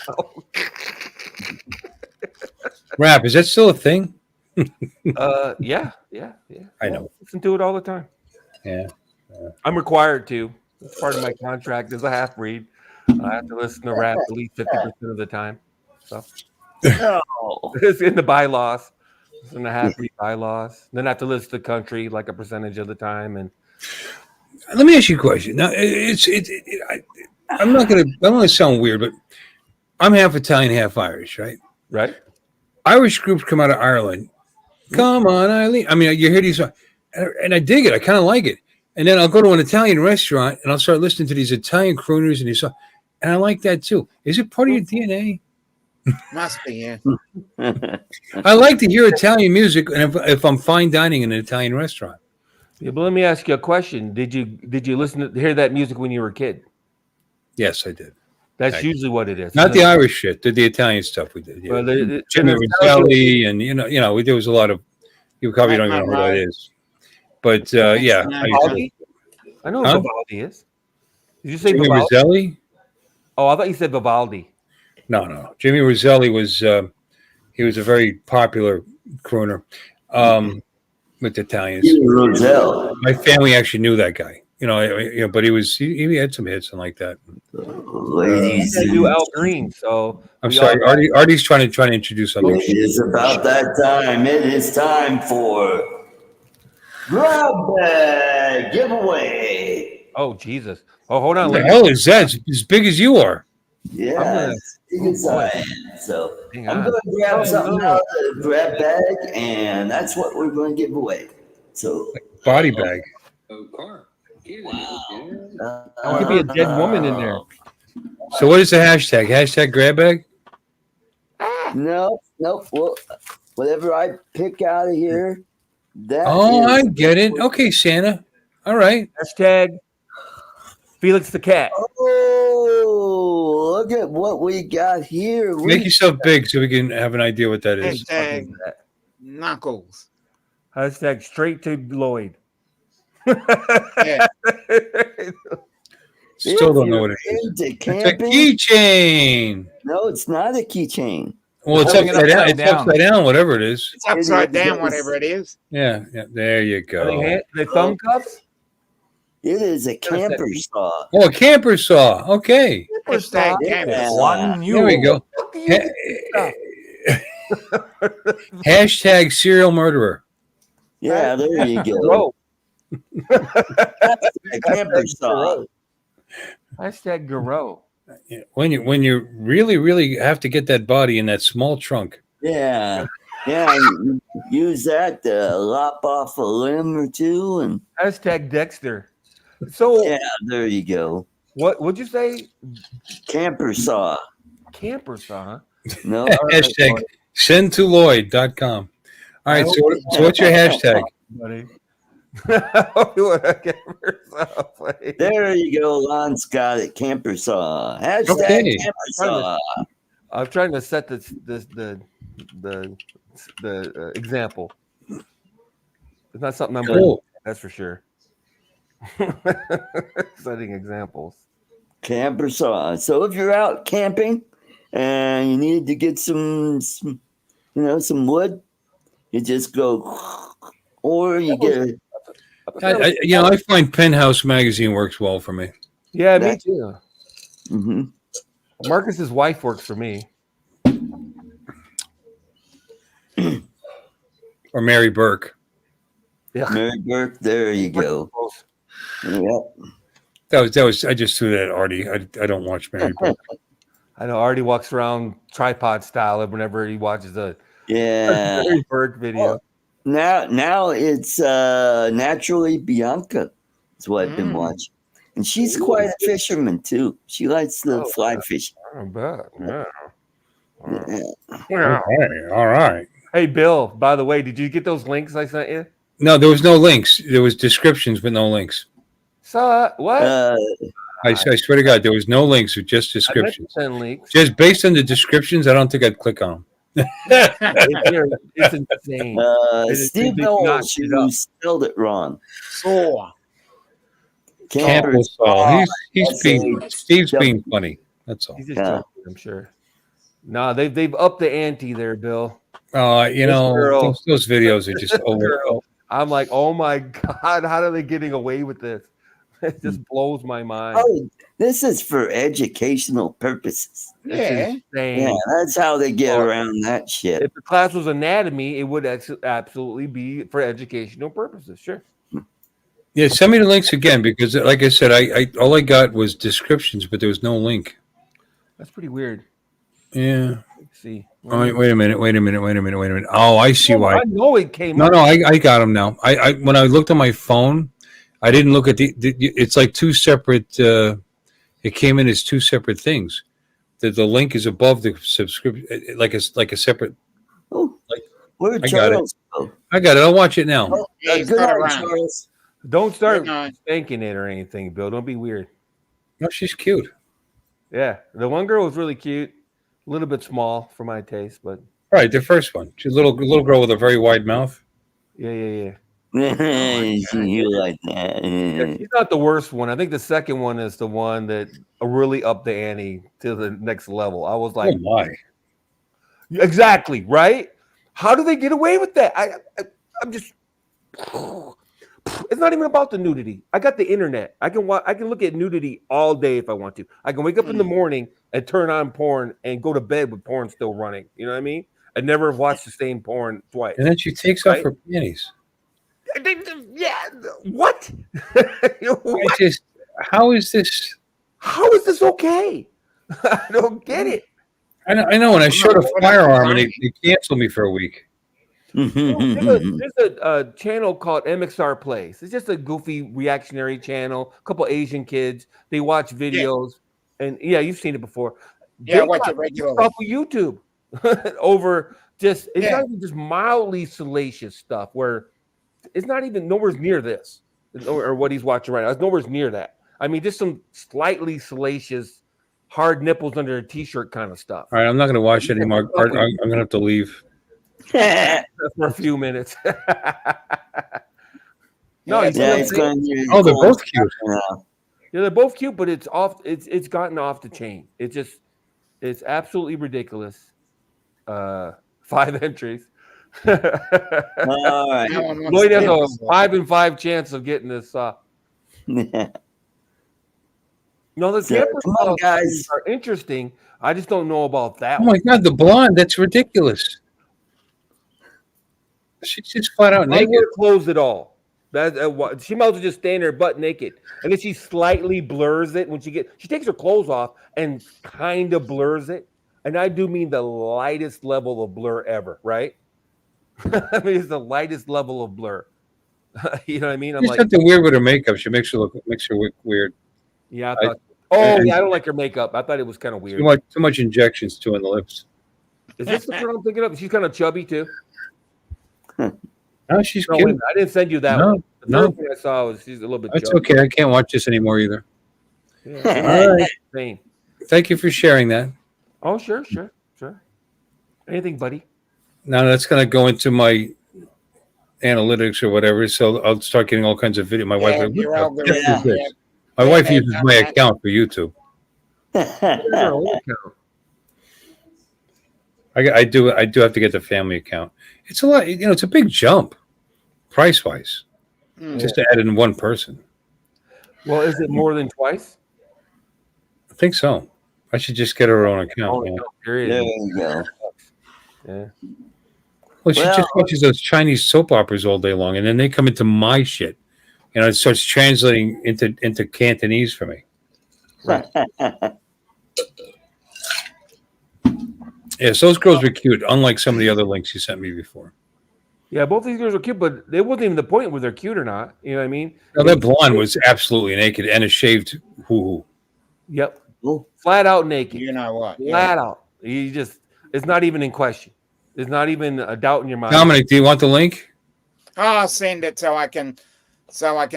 now. Rap, is that still a thing? Yeah. I know. I listen to it all the time. Yeah. I'm required to. It's part of my contract as a half breed. I have to listen to rap at least 50% of the time. So it's in the bylaws. It's in the half breed bylaws. Then I have to listen to country like a percentage of the time. And let me ask you a question. Now, I'm not gonna sound weird, but I'm half Italian, half Irish, right? Right. Irish groups come out of Ireland. Come on, Eileen. I mean, you hear these songs, and I dig it. I kind of like it. And then I'll go to an Italian restaurant and I'll start listening to these Italian crooners and these songs, and I like that too. Is it part of your DNA? Must be, yeah. I like to hear Italian music, and if I'm fine dining in an Italian restaurant. Yeah, but let me ask you a question. Did you listen to hear that music when you were a kid? Yes, I did. That's usually what it is. Not the Irish shit, the Italian stuff we did. Yeah. Well, Jimmy Rosselli, and there was a lot of. You probably don't even know who that is, but yeah. I know who Vivaldi is. Did you say Jimmy Vivaldi? Rosselli? Oh, I thought you said Vivaldi. No. Jimmy Rosselli was he was a very popular crooner with the Italians. Roselle. My family actually knew that guy. But he had some hits and like that. Ladies, I do Al Green. So I'm sorry, Artie's trying to introduce something. it is about that time. It is time for grab bag giveaway. Oh Jesus! Oh, hold on. What the hell is that? It's as big as you are. Yeah, gonna- it's boy. I am. So Hang I'm on. going to grab Oh, something no. out of the grab bag, and that's what we're going to give away. So, Body bag. There could be a dead woman in there. So what is the hashtag? Hashtag grab bag? Nope. Well, whatever I pick out of here, that Oh, I is- get it. Okay, Santa. All right. Hashtag Felix the cat. Oh, look at what we got here. Make yourself big so we can have an idea what that is. Hashtag Knuckles. Hashtag straight to Lloyd. Yeah. Still If don't know you're what it is. into It's a camping, keychain. no, it's not a keychain. Well, it's Holding it upside down. upside It's down. upside down, whatever it is. It's upside It is. down, whatever it is. Yeah. There you Are go. they thumb cuffs? It is a camper saw. Oh, a camper saw. Okay. Hashtag Yeah. campus. One you. There we go. Hashtag serial murderer. Yeah, there you go. Grow. A camper saw. Hashtag grow. When you really have to get that body in that small trunk. Yeah. Yeah, you use that to lop off a limb or two, and Hashtag Dexter. So yeah, there you go. what would you say? Camper saw. Camper saw, huh? No, Hashtag sendtoloyd.com. All right, so what's your hashtag? Buddy. Camper saw. Buddy. there you go. Lon's got it. Camper saw. Hashtag Okay. camper saw. I'm trying to set the example. It's not something I'm going Cool. that's for sure. Setting examples. Camper saw. So if you're out camping and you need to get some wood, you just go, or you get. I find Penthouse magazine works well for me. Yeah, me too. Mm-hmm. Marcus's wife works for me. Or Mary Burke. Yeah. Mary Burke. There you go. Yep. That was I just threw that at Artie. I don't watch Mary Burke. I know Artie walks around tripod style whenever he watches a Yeah. Mary Bird video. Now it's naturally Bianca. Is what I've been Mm. watching, and she's quite a fisherman too. She likes the fly fishing. I bet. Yeah. Yeah. All right. Hey Bill, by the way, did you get those links I sent you? No, there was no links. There was descriptions, but no links. So what? I swear to God, there was no links, just I meant to descriptions. send links. Just based on the descriptions, I don't think I'd click on them. It's insane. Steve they Knowles, notched it you up. spelled it wrong. Saw. Campbell Saul. Steve's Yeah. being funny. That's all. He's just Yeah. joking, I'm sure. No, they've upped the ante there, Bill. Those videos are just over. Girl. I'm like, oh my God, how are they getting away with this? It just blows my mind. Oh, this is for educational purposes. It's Yeah. insane. Yeah, that's how they get Oh. around that shit. If the class was anatomy, it would absolutely be for educational purposes. Sure. Yeah, send me the links again because, like I said, I all I got was descriptions, but there was no link. That's pretty weird. Yeah. Let's see. Oh, wait a minute. Oh, I see why. I know it came No, up. I got them now. I when I looked on my phone, I didn't look at it's like two separate. It came in as two separate things. The link is above the subscription, like a separate. Oh, Like, where'd I got it. Charles go? I got it. I'll watch it now. Oh, Yeah, he's good got it night, around. Charles. Don't start Good night. spanking it or anything, Bill. Don't be weird. No, she's cute. Yeah, the one girl was really cute. A little bit small for my taste, but Right, the first one. She's a little girl with a very wide mouth. yeah. You like that? Yeah, she's not the worst one. I think the second one is the one that really upped the ante to the next level. I was like, Oh my! exactly right. How do they get away with that? I'm just. It's not even about the nudity. I got the internet. I can look at nudity all day if I want to. I can wake up in the morning and turn on porn and go to bed with porn still running. You know what I mean? I never watched the same porn twice. And then she takes off her panties. Yeah. What? I How is this? How is this okay? I don't get it. I know. When I showed a firearm and they canceled me for a week. There's a channel called MXR Plays. It's just a goofy reactionary channel. A couple Asian kids. They watch videos, and you've seen it before. Yeah, I watch it regularly. Off of YouTube over it's not even just mildly salacious stuff where it's not even nowhere near this or what he's watching right now. It's nowhere near that. I mean, just some slightly salacious, hard nipples under a t-shirt kind of stuff. All right, I'm not going to watch it anymore. I'm going to have to leave. For a few minutes. No, it's going. Oh, they're both cute. Yeah, they're both cute, but it's off. It's gotten off the chain. It's absolutely ridiculous. 5 entries. All right. Lloyd has a 5 in 5 chance of getting this. No, the camper guys are interesting. I just don't know about that. Oh my God, the blonde! That's ridiculous. She's just flat out naked. Wear clothes at all. She might as well just stand there butt naked, and then she slightly blurs it when she takes her clothes off and kind of blurs it. And I do mean the lightest level of blur ever, right? I mean, it's the lightest level of blur. You know what I mean? I'm There's something weird with her makeup. She makes her look weird. Yeah. I don't like her makeup. I thought it was kind of weird. Too much injections too in the lips. Is this the one I'm thinking of? She's kind of chubby too. No, she's cute. I didn't send you that one. The first thing I saw was she's a little bit. That's chubby. okay. I can't watch this anymore either. Yeah. All right. Thank you for sharing that. Oh, sure. Anything, buddy? Now that's going to go into my analytics or whatever. So I'll start getting all kinds of video. My wife. My wife uses my account for YouTube. I do have to get the family account. It's a lot. It's a big jump, price wise, just to add in one person. Well, is it more than twice? I think so. I should just get her own account. There you go. Yeah. Well, she just watches those Chinese soap operas all day long, and then they come into my shit. It starts translating into Cantonese for me. Right. Yes, those girls were cute, unlike some of the other links you sent me before. Yeah, both these girls were cute, but it wasn't even the point whether they're cute or not. You know what I mean? No, that blonde was absolutely naked and a shaved hoo-hoo. Yep. Flat out naked. You know what? Flat out. It's not even in question. There's not even a doubt in your mind. Dominic, do you want the link? I'll send it so I can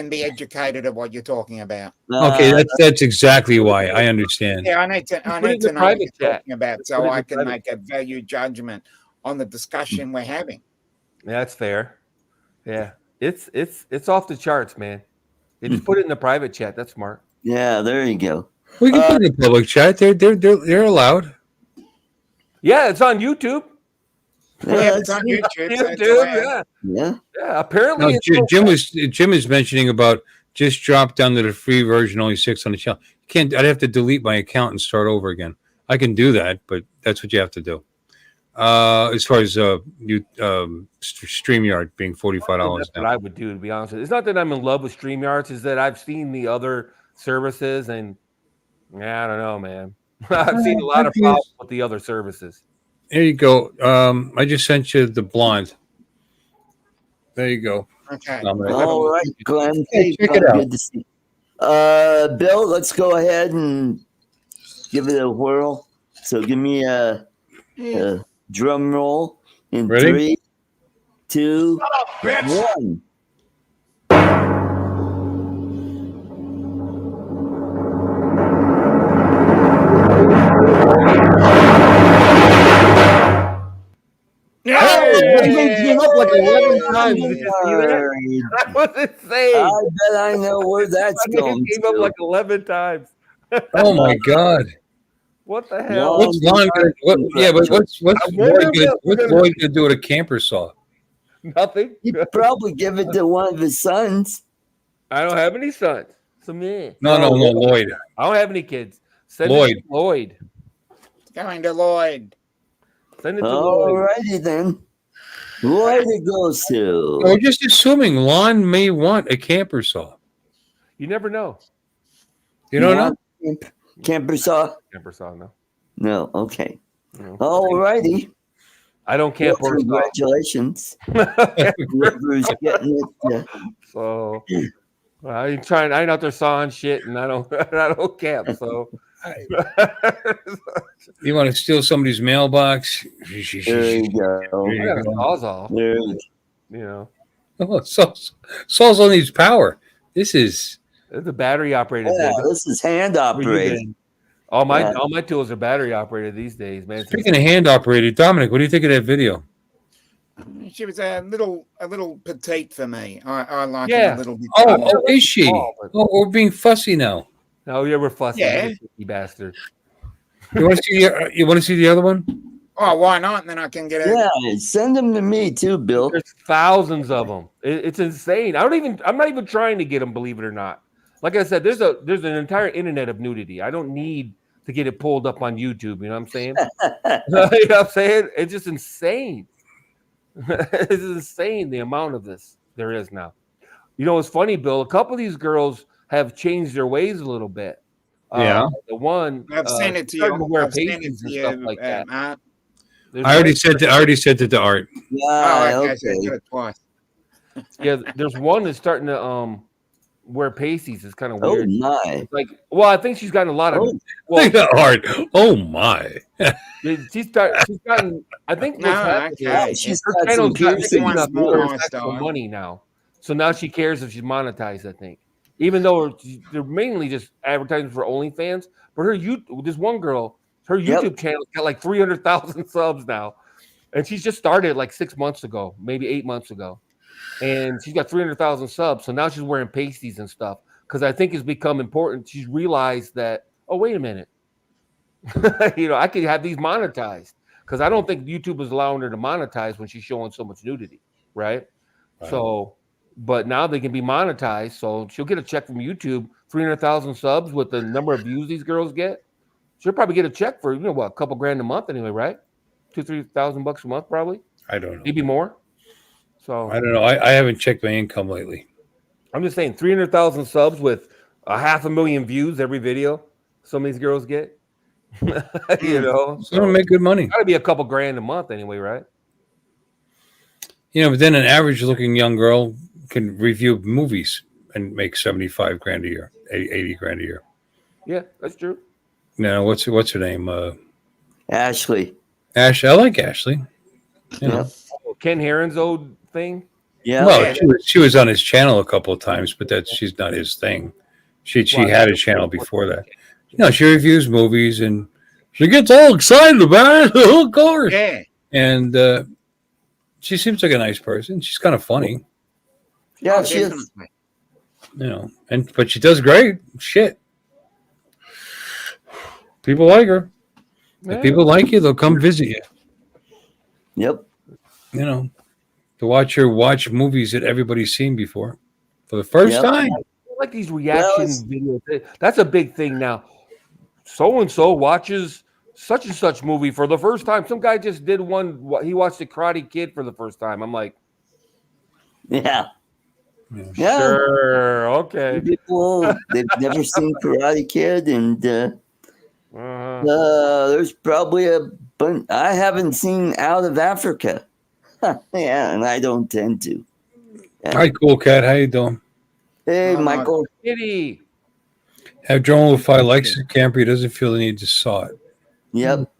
be educated of what you're talking about. Okay, that's exactly why. I understand. Yeah, I need to know what you're talking about so I can make a value judgment on the discussion we're having. Yeah, that's fair. Yeah. It's off the charts, man. They just put it in the private chat. That's smart. Yeah, there you go. We can put it in the public chat. They're allowed. Yeah, it's on YouTube. Yeah, it's on YouTube. Yeah. Apparently, Jim is mentioning about just drop down to the free version, only 6 on the channel. I'd have to delete my account and start over again. I can do that, but that's what you have to do. As far as StreamYard being $45 that's now. what I would do, to be honest with you. It's not that I'm in love with StreamYards, it's that I've seen the other services and I don't know, man. I've seen a lot of problems with the other services. There you go. I just sent you the blonde. There you go. Okay. All right, Glenn. Hey, check it out. Good to see. Bill, let's go ahead and give it a whirl. So give me a drum roll in Ready? 3, 2, 1. Came up like 11 times. Did you see that? That was insane. I bet I know where that's going. Came up like 11 times. Oh my God! What the hell? What's Lloyd gonna do with a camper saw? Nothing. He'd probably give it to one of his sons. I don't have any sons. So me. No, Lloyd. I don't have any kids. Send Lloyd. it to Lloyd. It's going to Lloyd. Send it to All Lloyd. righty then. Lloyd it goes to. We're just assuming Lon may want a camper saw. You never know. You don't know? Camper saw? Camper saw, no. No. Okay. No. All righty. I don't camp Well, or saw. congratulations. Whoever's getting it. So I ain't out there sawing shit, and I don't I don't camp. So You want to steal somebody's mailbox? There you go. I got a sawzall. There you You know, Oh, Sawzall needs power. This is it's a battery operated. Yeah, thing. this is hand operated. All my tools are battery operated these days, man. speaking of hand operated. Dominic, what do you think of that video? She was a little petite for me. I like Yeah. her a little bit. Oh, is she? small, but- Oh, we're being fussy now. No, yeah, we're fussing. Yeah. You bastard. You want to see? You want to see the other one? Oh, why not? And then I can get it. Yeah, send them to me too, Bill. There's thousands of them. It's insane. I'm not even trying to get them, believe it or not. Like I said, there's an entire internet of nudity. I don't need to get it pulled up on YouTube. You know what I'm saying? You know what I'm saying? It's just insane. It's insane the amount of this there is now. You know, it's funny, Bill. A couple of these girls have changed their ways a little bit. Yeah. The one I've sent it to starting you. wear I've sent it pasties to and you, stuff like that. Art. There's I already one- said it to Art. Yeah, Oh, okay. So I okay. got it twice. Yeah, there's one that's starting to wear pasties. It's kind of Oh weird. my. It's like, well, I think she's gotten a lot of. Oh. Well, Art. Oh my. she's gotten. I think what's No, happened okay. is She's her got some channel's gotten big piercings. enough More for her my actual style. money now. So now she cares if she's monetized. I think, even though they're mainly just advertising for OnlyFans, but her this one girl, her YouTube channel's got like 300,000 subs now, and she's just started like 6 months ago, maybe 8 months ago, and she's got 300,000 subs. So now she's wearing pasties and stuff because I think it's become important. She's realized that, oh, wait a minute, you know, I could have these monetized because I don't think YouTube is allowing her to monetize when she's showing so much nudity, right? So, but now they can be monetized. So she'll get a check from YouTube, 300,000 subs with the number of views these girls get. She'll probably get a check for, you know, what, a couple grand a month anyway, right? $2,000-3,000 a month, probably, I don't know. maybe more. So I don't know. I haven't checked my income lately. I'm just saying 300,000 subs with 500,000 views every video some of these girls get. You know, So I don't make good money. gotta be a couple grand a month anyway, right? You know, but then an average looking young girl can review movies and make 75 grand a year, 80 grand a year. Yeah, that's true. Now, what's her name? Ashley. Ash. I like Ashley. You know. Yep. Ken Heron's old thing. Yeah. Well, she was on his channel a couple of times, but she's not his thing. She Well, had a channel before that. You know, she reviews movies and she gets all excited about it. Of course. Yeah. And she seems like a nice person. She's kind of funny, Yeah, Oh, she is. definitely. you know. But she does great. Shit. People like her. Yeah. If people like you, they'll come visit you. Yep. You know, to watch movies that everybody's seen before for the first Yep. time. I like these reaction it's- videos. That's a big thing now. So and so watches such and such movie for the first time. Some guy just did one. He watched The Karate Kid for the first time. I'm like, Yeah. Yeah. Yeah. sure, okay. People, they've never seen Karate Kid, and Uh-huh. there's probably a bunch. I haven't seen Out of Africa. Yeah, and I don't tend to. Hi, cool cat. How you doing? Hey, Oh, Michael. Kitty. Have Drone if I likes the camper, he doesn't feel the need to saw it. Yep.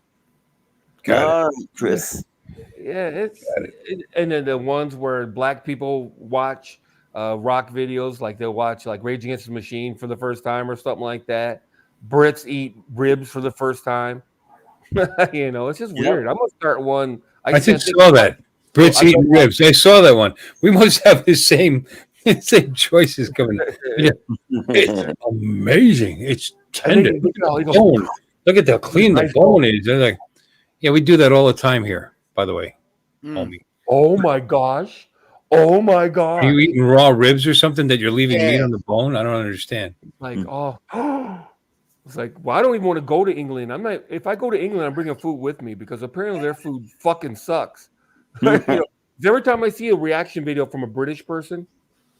Got it. All right, Chris. Yeah, and then the ones where black people watch rock videos, like they'll watch like Rage Against the Machine for the first time or something like that. Brits eat ribs for the first time. You know, it's just Yep. weird. I'm gonna start one. I can't did think saw of- that. Brits I eating ribs. I saw that one. We must have the same choices coming. Yeah. It's amazing. It's And tender. then look at all- Bone. Look at how clean the Nice bone is. They're like, yeah, we do that all the time here, by the way, Mm. homie. Oh my gosh! Oh my god! Are you eating raw ribs or something that you're leaving meat Yeah. on the bone? I don't understand. Like, oh, it's like, well, I don't even want to go to England. I'm not. If I go to England, I'm bringing food with me because apparently their food fucking sucks. You know, every time I see a reaction video from a British person,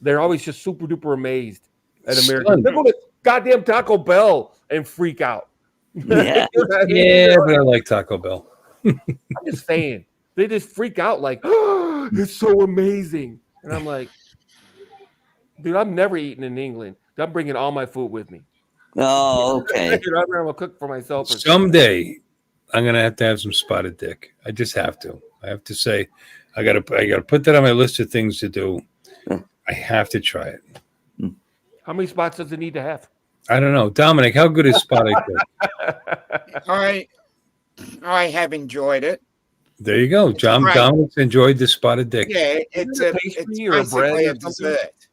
they're always just super duper amazed. at American. Sunday. They go to goddamn Taco Bell and freak out. Yeah. You know what I mean? Yeah, but I like Taco Bell. I'm just saying. They just freak out like, oh, it's so amazing. And I'm like, dude, I'm never eating in England. I'm bringing all my food with me. Oh, okay. You know, I'm gonna cook for myself. Or Someday, I'm gonna have some spotted dick. I just have to. I have to say, I gotta put that on my list of things to do. I have to try it. How many spots does it need to have? I don't know, Dominic. How good is spotted dick? I have enjoyed it. There you go, John. great. Dominic's enjoyed the spotted dick. Yeah, it's pastry or a bread basically or a something? dessert.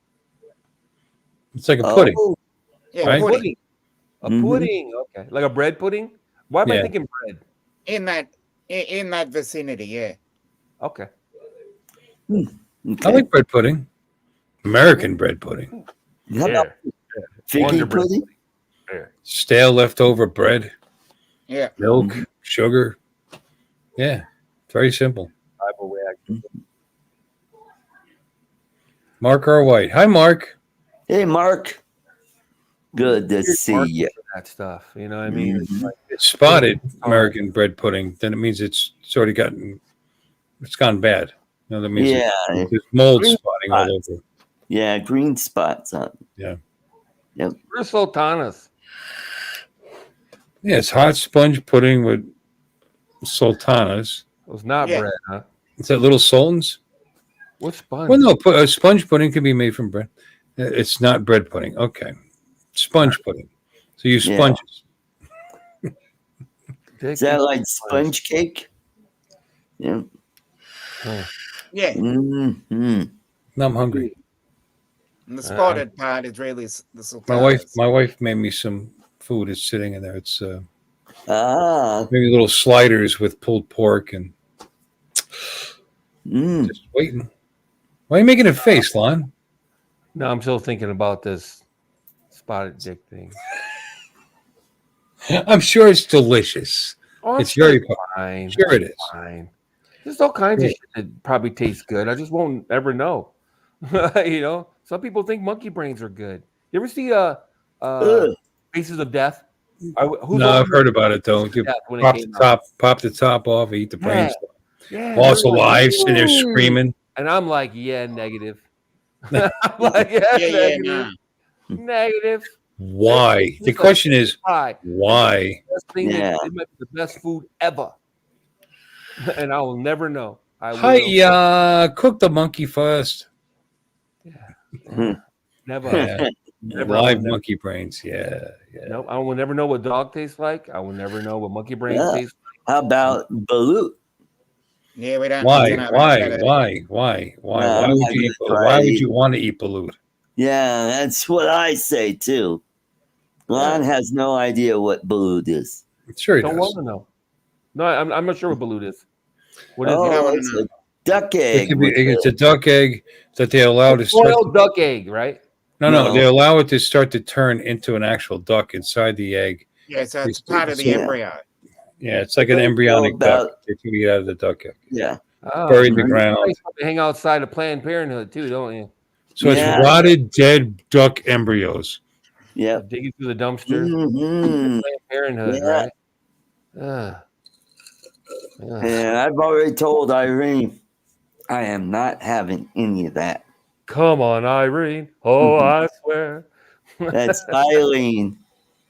It's like a pudding. Oh, Yeah, Right? pudding A Mhm. pudding. Okay. Like a bread pudding? Why am I Yeah. thinking bread? in that vicinity. Yeah. Okay. I okay. like bread pudding. American bread pudding. How about figgy Wonder bread pudding? pudding. There. Stale leftover bread, Yeah. milk, sugar. Yeah, very simple. I will react. Mark R. White. Hi, Mark. Hey, Mark. Good to Here's see Mark you. for that stuff. You know what I mean? It's Mhm. like it's Spotted American bread pudding. Then it means it's already it's gone bad. No, that means Yeah, there's mold Green spotting all spots. over. yeah, green spots on. Where's sultanas? Yeah, it's hot sponge pudding with sultanas. It was not Yeah. bread, huh? Is that little sultans? What's sponge? Well, no, sponge pudding can be made from bread. It's not bread pudding. Okay, sponge pudding. So you Yeah. sponges. Is that like sponge cake? Yeah. Yeah. Mm-hmm. Now I'm hungry. And the spotted part is really the sultanas. My wife made me some food. It's sitting in there. It's Ah. maybe little sliders with pulled pork and Mm. just waiting. Why are you making a face, Lon? No, I'm still thinking about this spotted dick thing. I'm sure it's delicious. Oh, It's very fine. sure it is. Fine. There's all kinds of shit that probably tastes good. I just won't ever know. You know, some people think monkey brains are good. You ever see Ugh. Faces of Death? No, I've heard about it though. You Death when it pop the came out? pop the top off, eat the brains. Yeah, Lost they're like, alive, and they're "Ooh." screaming. And I'm like, yeah, negative. I'm like, yeah, Yeah, negative. nah. Negative. Why? The question is Why? why? Best thing Yeah. it might be the best food ever. And I will never know. I will Hi, cook the monkey first. never. Yeah. Never. Live Never. monkey brains. Yeah. No, I will never know what dog tastes like. I will never know what monkey brains Yeah. taste How about balut? Yeah, we don't. Why? you know, Why? we gotta- Why? I'm would not you eat? gonna try Why it would you either. want to eat balut? Yeah, that's what I say too. Lon has no idea what balut is. Sure, he Don't want does. to know. No, I'm not sure what balut is. What is Oh, don't wanna it's know. a duck It egg. could be, with it's the- a duck egg that they allow to it? start. Boiled duck egg, right? No, they allow it to start to turn into an actual duck inside the egg. Yeah, so it's It's- part of the yeah. embryo. Yeah, it's like an But embryonic about- duck. They can eat out of the duck egg. yeah. Oh, Buried in the you ground. guys probably hang outside of Planned Parenthood too, don't you? So Yeah. it's rotted, dead duck embryos. Yep. Digging through the dumpster. Mm-hmm. Planned Parenthood, Yeah. right? Ugh. Ugh. And I've already told Irene I am not having any of that. Come on, Irene. Oh, I swear. That's Eileen.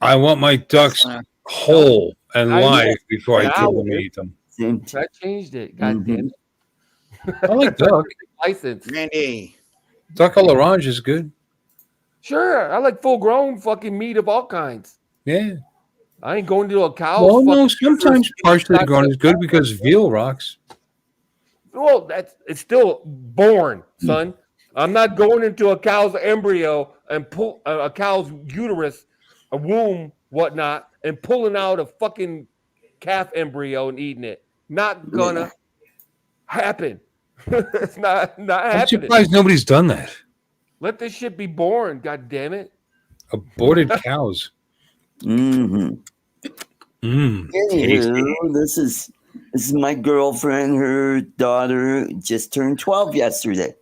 I want my ducks Uh, whole and I live know. before I Yeah, kill I them and would. eat them. Same I changed it. God damn it. I like duck. License. Randy. Duck à l'orange is good. Sure. I like full grown fucking meat of all kinds. Yeah. I ain't going to a cow's Well, no, fucking sometimes liver. partially grown is good because veal rocks. Well, it's still born, son. I'm not going into a cow's embryo and pull a cow's uterus, a womb, whatnot, and pulling out a fucking calf embryo and eating it. Not gonna happen. It's not I'm happening. surprised nobody's done that. Let this shit be born. God damn it. Aborted cows. Mm-hmm. Tasty. Anywho, this is my girlfriend. Her daughter just turned 12 yesterday.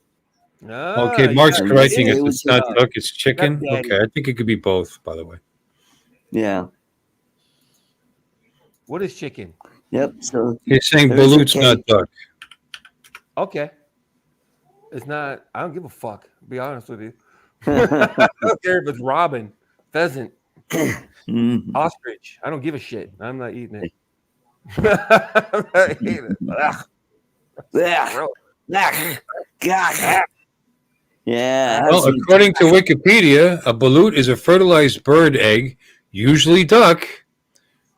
Okay, Ah, Mark's yeah, correcting it us. was It's not uh, duck, it's chicken. Duck Daddy. Okay, I think it could be both, by the way. Yeah. What is chicken? Yep. So He's saying there's your balut, not cake. duck. Okay. It's not. I don't give a fuck. To be honest with you. I don't care if it's robin, pheasant, Mhm. ostrich. I don't give a shit. I'm not eating it. I'm not eating it. Ugh, Ugh. gross. Ugh. God. Yeah. Well, according to Wikipedia, a balut is a fertilized bird egg, usually duck,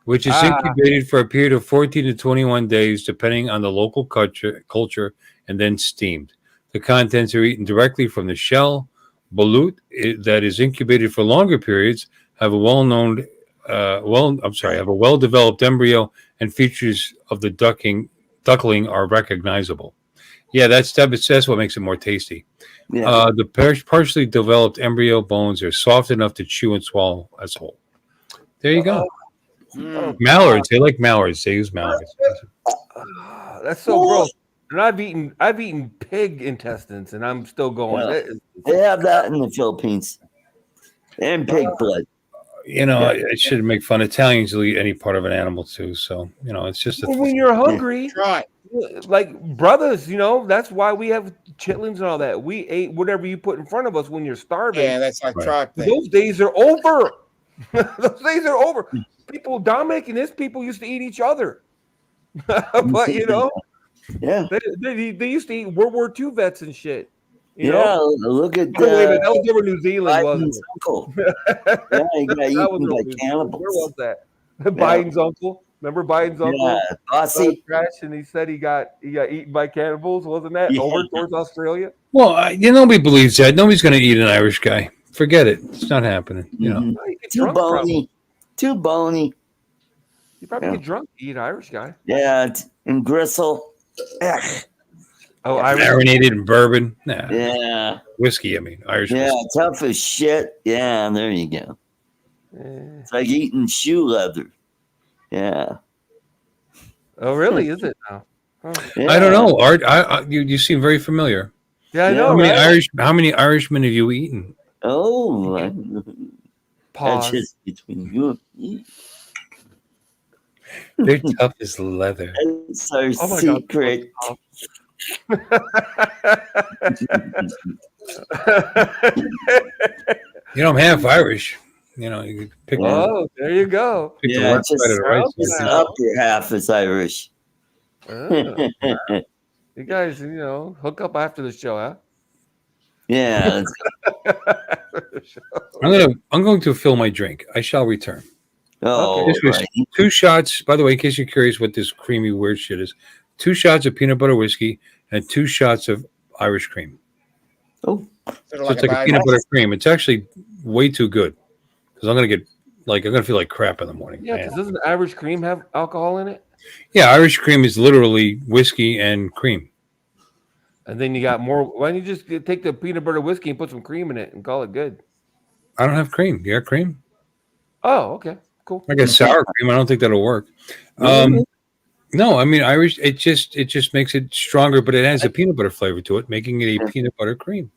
which is Ah. incubated for a period of 14 to 21 days, depending on the local culture, and then steamed. The contents are eaten directly from the shell. Balut that is incubated for longer periods have a have a well-developed embryo, and features of the duckling are recognizable. Yeah, that's what makes it more tasty. Yeah. The partially developed embryo bones are soft enough to chew and swallow as whole. There you go. Mm. Mallards. They like mallards. They use mallards. That's so gross. And I've eaten pig intestines, and I'm still going. Yeah. That is- They have that in the Philippines. And pig blood. You know, Yeah. I shouldn't make fun. Italians will eat any part of an animal too. So it's just a Well, when you're hungry, Right. like brothers, that's why we have chitlins and all that. We ate whatever you put in front of us when you're starving. Yeah, that's like Right. tripe thing. Those days are over. Those days are over. People, Dominic and his people used to eat each other. But Yeah. they used to eat World War II vets and shit. Yeah. Look at Oh, wait a minute, that was over New Zealand, wasn't Biden's it? uncle. Yeah, he got That eaten was by over New Zealand. cannibals. Where was that? Biden's uncle. Remember Biden's uncle? Yeah, Bossy. Crash, and he said he got eaten by cannibals. Wasn't that Yeah. over towards Australia? Well, nobody believes that. Nobody's going to eat an Irish guy. Forget it. It's not happening. Mhm. Oh, you get Too drunk, probably. bony. Too bony. You probably Yeah. get drunk. You eat an Irish guy. Yeah, and gristle. Ugh. Oh, Yeah. Irish. Marinated in bourbon. Nah, Yeah. whiskey. I mean, Irish Yeah, whiskey. tough as shit. Yeah, there you go. Eh. It's like eating shoe leather. Yeah. Oh, really? Is it now? Huh. Yeah. I don't know, Art. You seem very familiar. Yeah, I Yeah. know. How many Right? How many Irishmen have you eaten? Oh, that's Pause. just between you and me. They're tough as leather. That's our Oh my secret. I'm half Irish. You could pick, Oh, there you go. pick the Yeah, left side of the right just side. now. upper half is Irish. Oh, you guys, hook up after the show, huh? Yeah. I'm going to fill my drink. I shall return. Oh, This was right. 2 shots. By the way, in case you're curious what this creamy weird shit is, 2 shots of peanut butter whiskey and 2 shots of Irish cream. Oh, So it's like a peanut butter cream. It's actually way too good because I'm gonna feel like crap in the morning. Yeah, Man. because doesn't Irish cream have alcohol in it? Yeah, Irish cream is literally whiskey and cream. And then you got more. Why don't you just take the peanut butter whiskey and put some cream in it and call it good? I don't have cream. You got cream? Oh, okay, cool. I got sour cream. I don't think that'll work. No, I mean Irish. It just makes it stronger, but it has a peanut butter flavor to it, making it a peanut butter cream.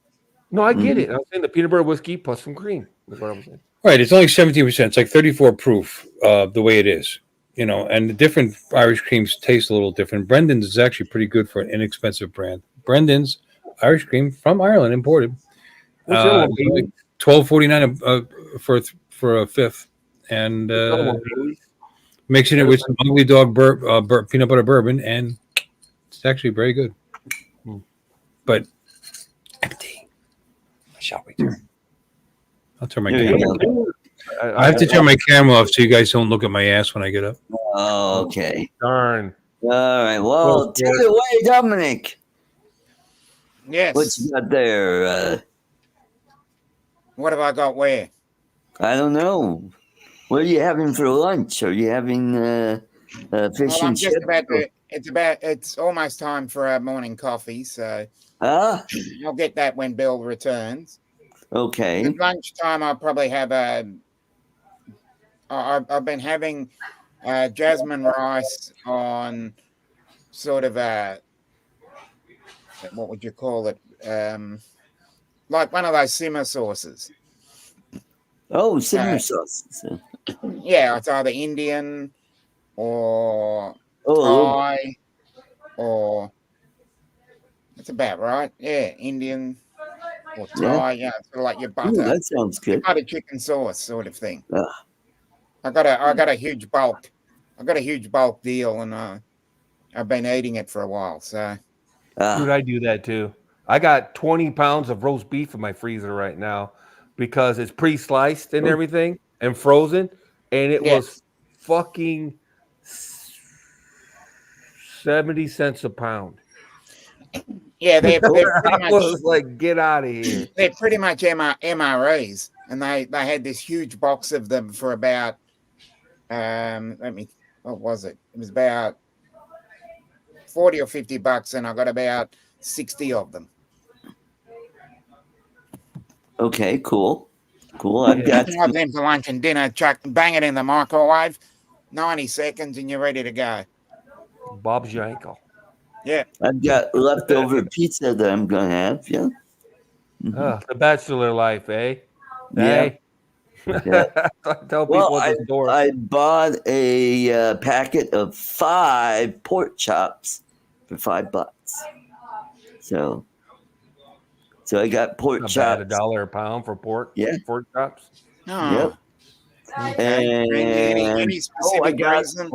No, I get it. I'm saying the peanut butter whiskey plus some cream. That's what I'm saying. Right. It's only 17%. It's like 34 proof. The way it is, and the different Irish creams taste a little different. Brendan's is actually pretty good for an inexpensive brand. Brendan's Irish cream from Ireland, imported. What's the other one, Bailey? $12.49 for a fifth, and What's the other one, Bailey? mixing it with some Ugly Dog peanut butter bourbon, and it's actually very good. But empty. I shall return. I'll turn my There you camera go. off. I have to turn my camera off so you guys don't look at my ass when I get up. Oh, okay. Darn. All right. Well, take it away, Dominic. Yes. What you got there? What have I got where? I don't know. What are you having for lunch? Are you having fish Well, I'm and just chips? about to, it's almost time for our morning coffee, so Ah, I'll get that when Bill returns. okay. At lunchtime, I'll probably have I've been having jasmine rice on sort of what would you call it? like one of those simmer sauces. Oh, simmer sauce. Yeah, it's either Indian or Oh, Thai or that's about right. Yeah, Indian or yeah. Thai. Yeah, sort of like your Ooh, butter, that sounds good. butter chicken sauce sort of thing. Ah. I got a huge bulk. I got a huge bulk deal, and I've been eating it for a while. So Dude, I do that too. I got 20 pounds of roast beef in my freezer right now because it's pre-sliced and Oh. everything and frozen, and it Yeah. was fucking 70 cents a pound. yeah, they're pretty I much was like, get out of here. they're pretty much MREs, and they had this huge box of them for about what was it? It was about 40 or 50 bucks, and I got about 60 of them. Okay, cool. I've got Have them for lunch and dinner. Chuck, bang it in the microwave, 90 seconds, and you're ready to go. Bob's your ankle. Yeah. I've got leftover pizza that I'm gonna have. Yeah. The bachelor life, eh? Yeah. Hey. Yeah. I tell people Well, at the store. I bought a packet of 5 pork chops for $5. So I got pork Not chops. bad, $1 a pound for pork. Yeah. Pork chops. Oh, Yep. okay. Any And any specific I got reason?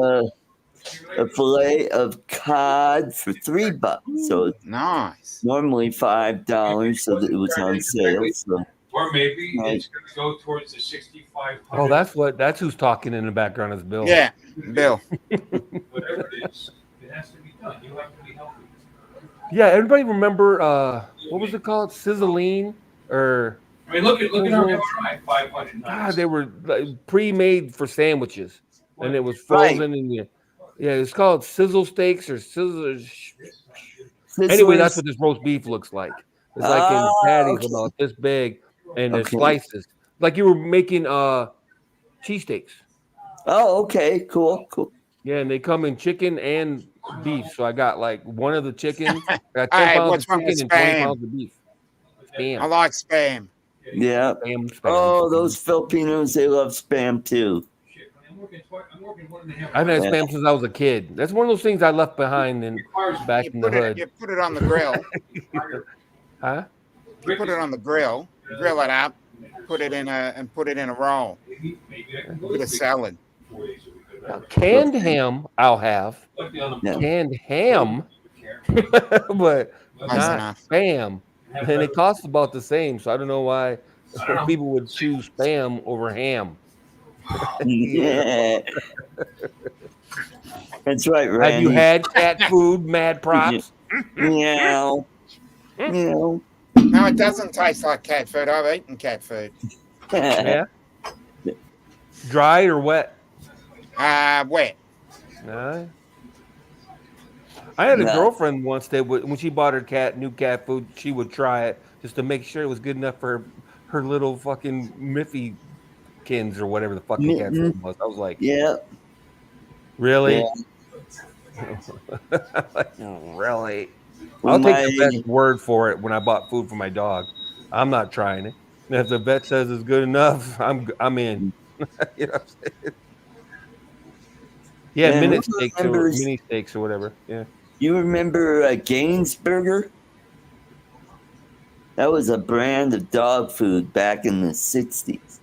a fillet of cod for $3. So it's Nice. normally $5, so that it was on sale. So Or maybe Right. it's going to go towards the 6,500. Oh, that's who's talking in the background is Bill. Yeah, Bill. Whatever it is, it has to be done. You have to be healthy. Yeah, everybody remember what was it called? Sizzling or I mean, look at our MRI, 500. God, they were like, pre-made for sandwiches, and it was frozen and yeah, it's called sizzle steaks or sizzle. Anyway, that's what this roast beef looks like. It's like in patties about this big, and it's slices, like you were making cheesesteaks. Oh, okay, cool. Yeah, and they come in chicken and beef. So I got like one of the chicken, got 10 Hey, pounds what's of wrong with chicken and 20 spam? pounds of beef. Spam. I like spam. Yeah. Spam. Oh, those Filipinos, they love spam too. I'm working 1.5 I've had spam since I was a kid. That's one of those things I left behind back in the hood. You put it on the grill. Huh? You put it on the grill, grill it up, put it in a roll with a salad. Canned ham, I'll have. Yeah. Canned ham, but Close not enough. spam. And it costs about the same, so I don't know why people would choose spam over ham. Yeah. That's right, Randy. Have you had cat food, Mad Props? Meow. Meow. No, it doesn't taste like cat food. I've eaten cat food. Yeah. Dry or wet? Wet. No. I had a No. girlfriend once that when she bought her new cat food, she would try it just to make sure it was good enough for her little fucking Miffy-kins or whatever the fucking cat food was. I was like, Yeah. really? Yeah. Really? Well, I'll take the best word for it when I bought food for my dog. I'm not trying it. And if the vet says it's good enough, I'm in. You know what I'm saying? Yeah, Man, mini steaks or whatever. Yeah. You remember Gainsburger? That was a brand of dog food back in the 60s.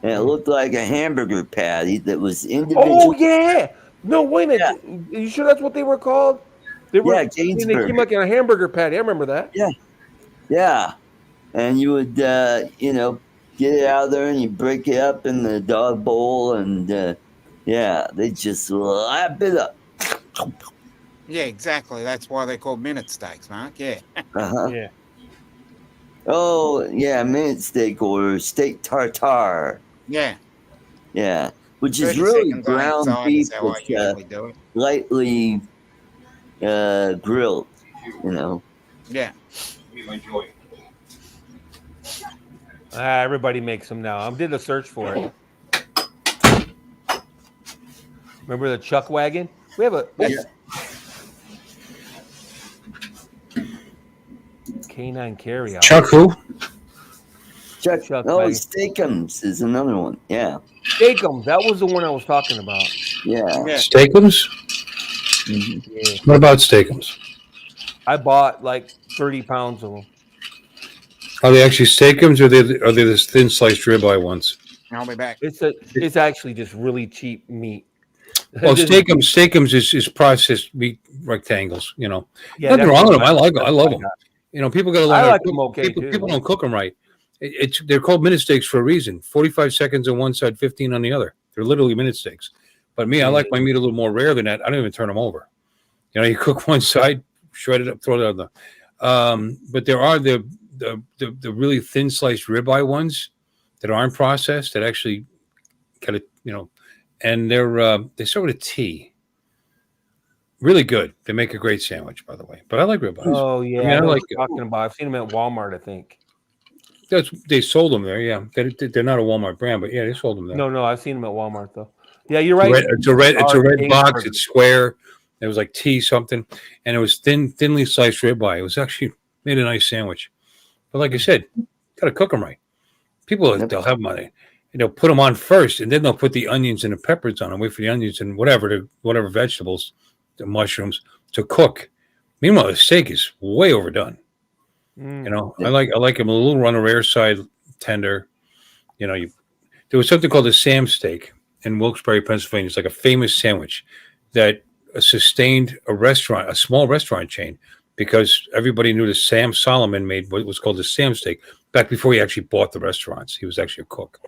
And it looked like a hamburger patty that was individual. Oh, yeah. No, wait a minute. Yeah. You sure that's what they were called? They were, Gainsburger. They came like in a hamburger patty. I remember that. Yeah. Yeah. And you would, get it out of there and you break it up in the dog bowl and, they just lap it up. Yeah, exactly. That's why they're called minute steaks, Mark. Yeah. Uh-huh. Yeah. Oh, yeah, minute steak or steak tartare. Yeah. Yeah. Which is 30 really seconds on ground each side beef is how I usually do it. lightly grilled, Yeah. Be my joy. Everybody makes them now. I did a search for it. Remember the Chuck wagon? We have a canine carryout. Chuck who? Chuck. Chuck Oh, Maggie. Steakums is another one. Yeah. Steakums. That was the one I was talking about. Yeah. Steakums? Mhm. Yeah. What about Steakums? I bought like 30 pounds of them. Are they actually Steakums, or are they the thin sliced ribeye ones? I'll be back. It's actually just really cheap meat. Well, Steakums is processed meat rectangles. You know, Yeah, nothing that's wrong with what them. I love them. You know, people got to learn. I how like to them cook. okay, too. People don't cook them right. They're called minute steaks for a reason. 45 seconds on one side, 15 on the other. They're literally minute steaks. But me, I like my meat a little more rare than that. I don't even turn them over. You know, you cook one side, shred it up, throw it on the. But there are the really thin sliced ribeye ones that aren't processed that actually kind of, you know, and they start with a T. Really good. They make a great sandwich, by the way. But I like ribeyes. Oh yeah, I mean, I know what like you're talking about. I've seen them at Walmart, I think. they sold them there. Yeah, they're not a Walmart brand, but yeah, they sold them there. No, I've seen them at Walmart though. Yeah, you're right. It's a red box. Burger. It's square. It was like T something, and it was thinly sliced ribeye. It was actually made a nice sandwich. But like I said, gotta cook them right. People they'll have money. They'll put them on first, and then they'll put the onions and the peppers on them. Wait for the onions and whatever vegetables, the mushrooms to cook. Meanwhile, the steak is way overdone. You know, I like them a little on the rare side, tender. You know, there was something called a Sam steak in Wilkes-Barre, Pennsylvania. It's like a famous sandwich that sustained a small restaurant chain, because everybody knew that Sam Solomon made what was called the Sam steak back before he actually bought the restaurants. He was actually a cook,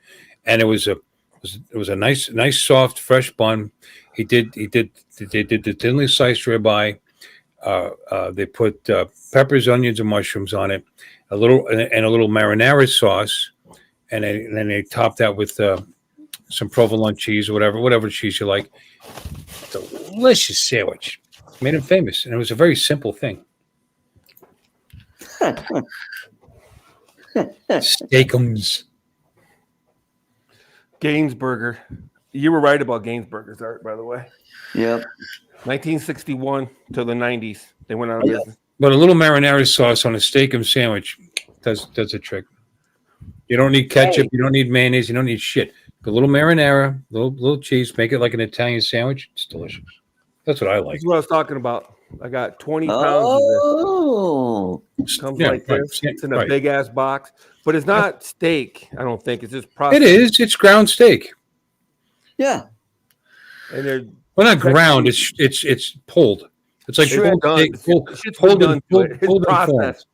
and it was a nice soft fresh bun. They did the thinly sliced ribeye. They put peppers, onions, and mushrooms on it, a little marinara sauce, and then they topped that with some provolone cheese or whatever cheese you like. Delicious sandwich. Made him famous, and it was a very simple thing. Steakums. Gainsburger. You were right about Gainsburgers, Art, by the way. Yep. 1961 to the 90s, they went out of business. But a little marinara sauce on a steakum sandwich does a trick. You don't need ketchup. You don't need mayonnaise. You don't need shit. A little marinara, little cheese, make it like an Italian sandwich. It's delicious. That's what I like. That's what I was talking about. I got 20 pounds of this. Comes like this. It's in a big ass box, but it's not steak. I don't think it's just processed. It is. It's ground steak. Yeah. And they're not ground. It's pulled. It's like pulled and processed.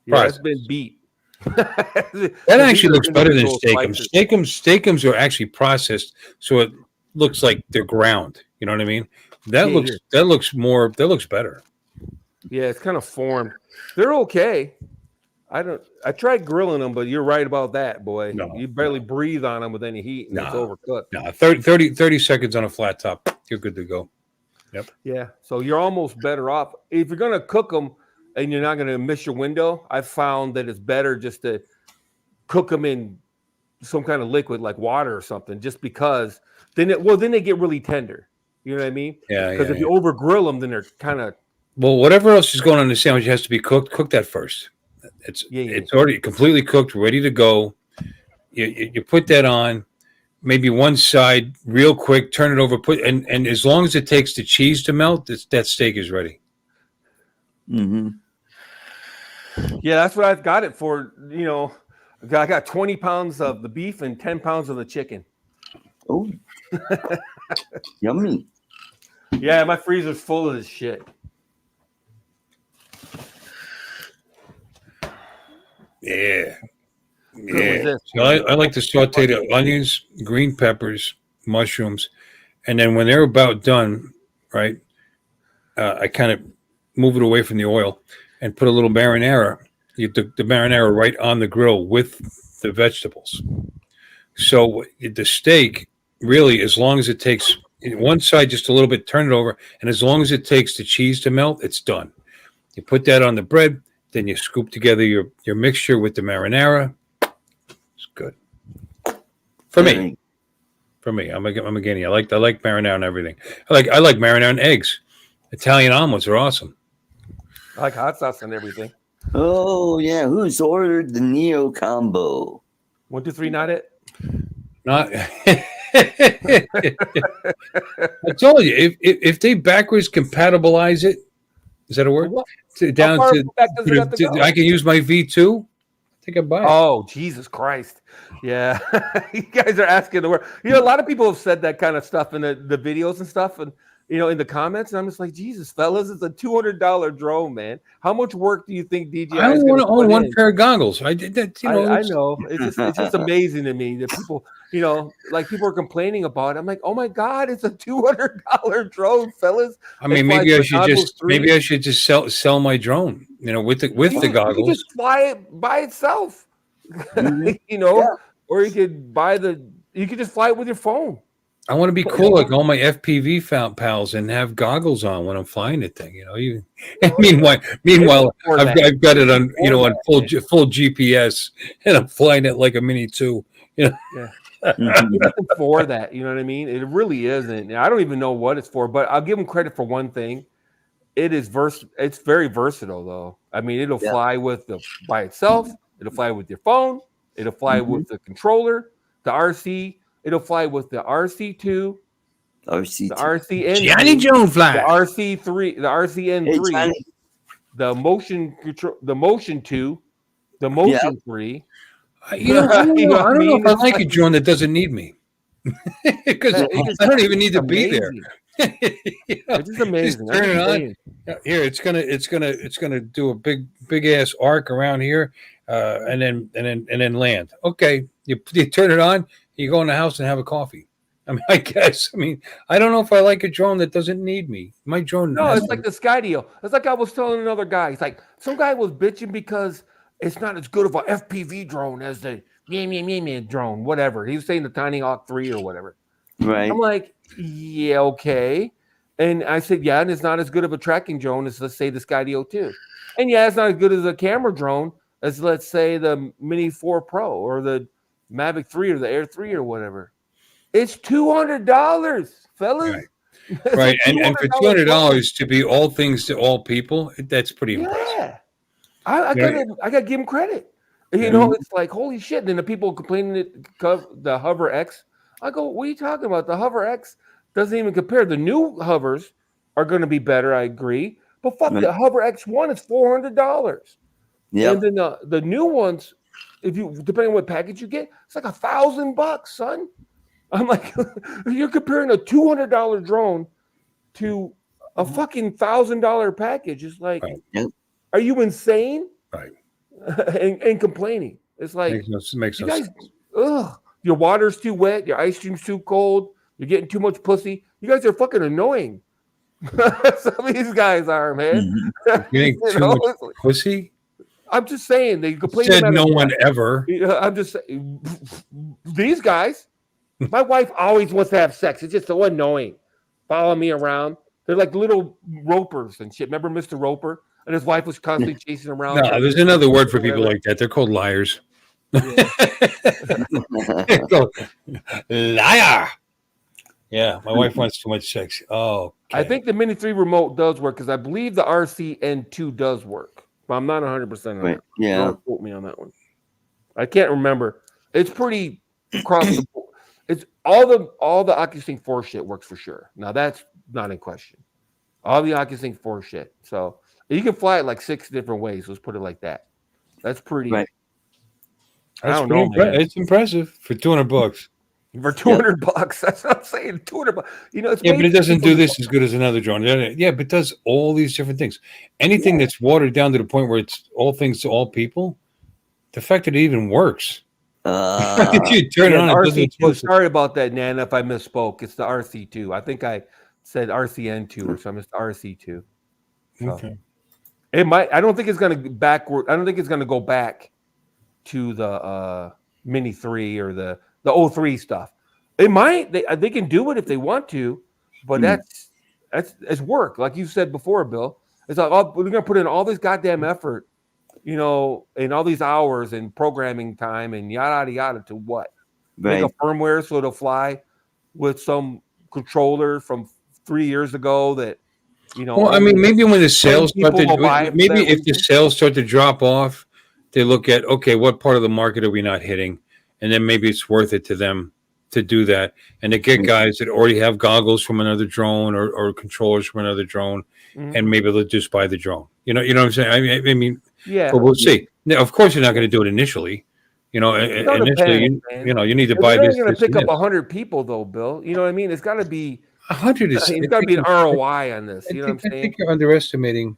Yeah, it's been beat. That actually looks better than steakums. Steakums are actually processed, so it looks like they're ground. You know what I mean? That looks better. Yeah, it's kind of formed. They're okay. I tried grilling them, but you're right about that, boy. No, you barely breathe on them with any heat, and it's overcooked. No, 30 seconds on a flat top, you're good to go. Yep. Yeah, so you're almost better off. If you're going to cook them and you're not going to miss your window, I found that it's better just to cook them in some kind of liquid like water or something, just because then they get really tender. You know what I mean? Yeah. Because if you over grill them, then they're kind of. Well, whatever else is going on in the sandwich has to be cooked. Cook that first. It's already completely cooked, ready to go. You put that on, maybe one side real quick, turn it over, and as long as it takes the cheese to melt, that steak is ready. Mm-hmm. Yeah, that's what I've got it for. You know, I got 20 pounds of the beef and 10 pounds of the chicken. Oh, yummy. Yeah, my freezer's full of this shit. Yeah. So I like to saute the onions, green peppers, mushrooms, and then when they're about done, right, I kind of move it away from the oil and put a little marinara. You put the marinara right on the grill with the vegetables. So the steak, really, as long as it takes one side just a little bit, turn it over, and as long as it takes the cheese to melt, it's done. You put that on the bread, then you scoop together your mixture with the marinara. It's good. For me, I'm a guinea. I like marinara and everything. I like marinara and eggs. Italian omelets are awesome. I like hot sauce and everything. Oh yeah, who's ordered the NEO combo? 1, 2, 3, not it. Not. I told you, if they backwards compatibilize it, is that a word? What? Down How far to, back does it have to go? I can use my V2. I think I buy it. Oh, Jesus Christ. Yeah. You guys are asking the word. You know, a lot of people have said that kind of stuff in the videos and stuff, and you know, in the comments, and I'm just like, Jesus, fellas, it's a $200 drone, man. How much work do you think DJI I is don't going want to to own put one in? pair of goggles. I did that. You know, I know. It's just amazing to me that people, you know, like people are complaining about it. I'm like, oh my God, it's a $200 drone, fellas. I mean, maybe I should just sell my drone. You know, with the goggles. You can just fly it by itself. Mhm. You know, Yeah. or you could just fly it with your phone. I want to be cool like all my FPV pals and have goggles on when I'm flying the thing. You know, meanwhile, I've got it on on full GPS, and I'm flying it like a Mini 2. You know, Yeah. Mhm. Nothing for that, you know what I mean? It really isn't. I don't even know what it's for, but I'll give them credit for one thing. It's very versatile, though. I mean, it'll Yeah. fly by itself. It'll fly with your phone. It'll fly Mhm. with the controller, the RC. It'll fly with the RC2, the RC2. RCN, Johnny Jones fly. the RC3, the Hey, RCN3, Johnny. the motion control, the motion 2, the motion 3. You know, I don't You know. know what I I don't know mean? if I It's like a like- drone that doesn't need me, because I don't even need to be there. Amazing. You know, It's just amazing. Just turn it I'm on. saying. Here, it's gonna do a big ass arc around here, and then land. Okay, you turn it on. You go in the house and have a coffee. I mean, I guess. I mean, I don't know if I like a drone that doesn't need me. My drone. No, has it's like the Sky deal. It's like I was telling another guy. He's like, some guy was bitching because it's not as good of a FPV drone as the drone, whatever. He was saying the Tiny Hawk 3 or whatever. Right. I'm like, yeah, okay. And I said, yeah, and it's not as good of a tracking drone as, let's say, the Skydio 2. And yeah, it's not as good as a camera drone as, let's say, the Mini 4 Pro or the Mavic 3 or the Air 3 or whatever. It's $200, fellas. Right. Right, and for $200 to be all things to all people, that's pretty impressive. Yeah, I gotta give him credit. You know, it's like holy shit. And then the people complaining that the Hover X, I go, what are you talking about? The Hover X doesn't even compare. The new hovers are going to be better. I agree, but fuck, the Hover X1 is $400. Yeah. And then the new ones, if you depending on what package you get, it's like $1,000, son. I'm like, you're comparing a $200 drone to a fucking $1,000 package. It's like, are you insane? Right. and complaining. It's like makes you no guys, sense. your water's too wet, your ice cream's too cold, you're getting too much pussy. You guys are fucking annoying. Some of these guys are, man. You think too much pussy? I'm just saying they complain. Said no one ever. I'm just saying these guys. My wife always wants to have sex. It's just so annoying. Follow me around. They're like little ropers and shit. Remember Mr. Roper? And his wife was constantly chasing him around. No, there's another word for people like that. They're called liars. Liar. Yeah, my wife wants too much sex. Oh, I think the Mini 3 remote does work because I believe the RCN2 does work, but I'm not 100% on that. Yeah. Don't quote me on that one. I can't remember. It's pretty across the board. It's all the OcuSync 4 shit works for sure. Now that's not in question. All the OcuSync 4 shit. So you can fly it like 6 different ways. Let's put it like that. That's pretty. Right. I don't know, man. It's impressive for $200. For $200, that's what I'm saying. $200. You know, it's but it doesn't do this as good as another drone. Yeah, but it does all these different things. Anything that's watered down to the point where it's all things to all people. The fact that it even works. You turn it on. RC2. Sorry about that, Nana. If I misspoke, it's the RC2. I think I said RCN2 or something. It's the RC2. So Okay. it might. I don't think it's going to backward. I don't think it's going to go back to the Mini 3 or the 03 stuff. It might. They can do it if they want to, but that's work. Like you said before, Bill. It's like we're going to put in all this goddamn effort. You know, and all these hours and programming time and yada yada to what? Right. Make a firmware so it'll fly with some controller from 3 years ago that, you know. Well, I mean, maybe when the sales start people will buy it to, maybe if the reason. sales start to drop off, they look at, okay, what part of the market are we not hitting? and then maybe it's worth it to them to do that, and to get guys that already have goggles from another drone or controllers from another drone, and maybe they'll just buy the drone. You know what I'm saying? I mean, Yeah, but we'll see. Now, of course, you're not going to do it initially. You know, initially, you need to buy they're this. going to this, pick and up this. 100 people, though, Bill. You know what I mean? It's got to be 100 is. it's got to be an ROI on this. You know what I'm I saying? think you're underestimating.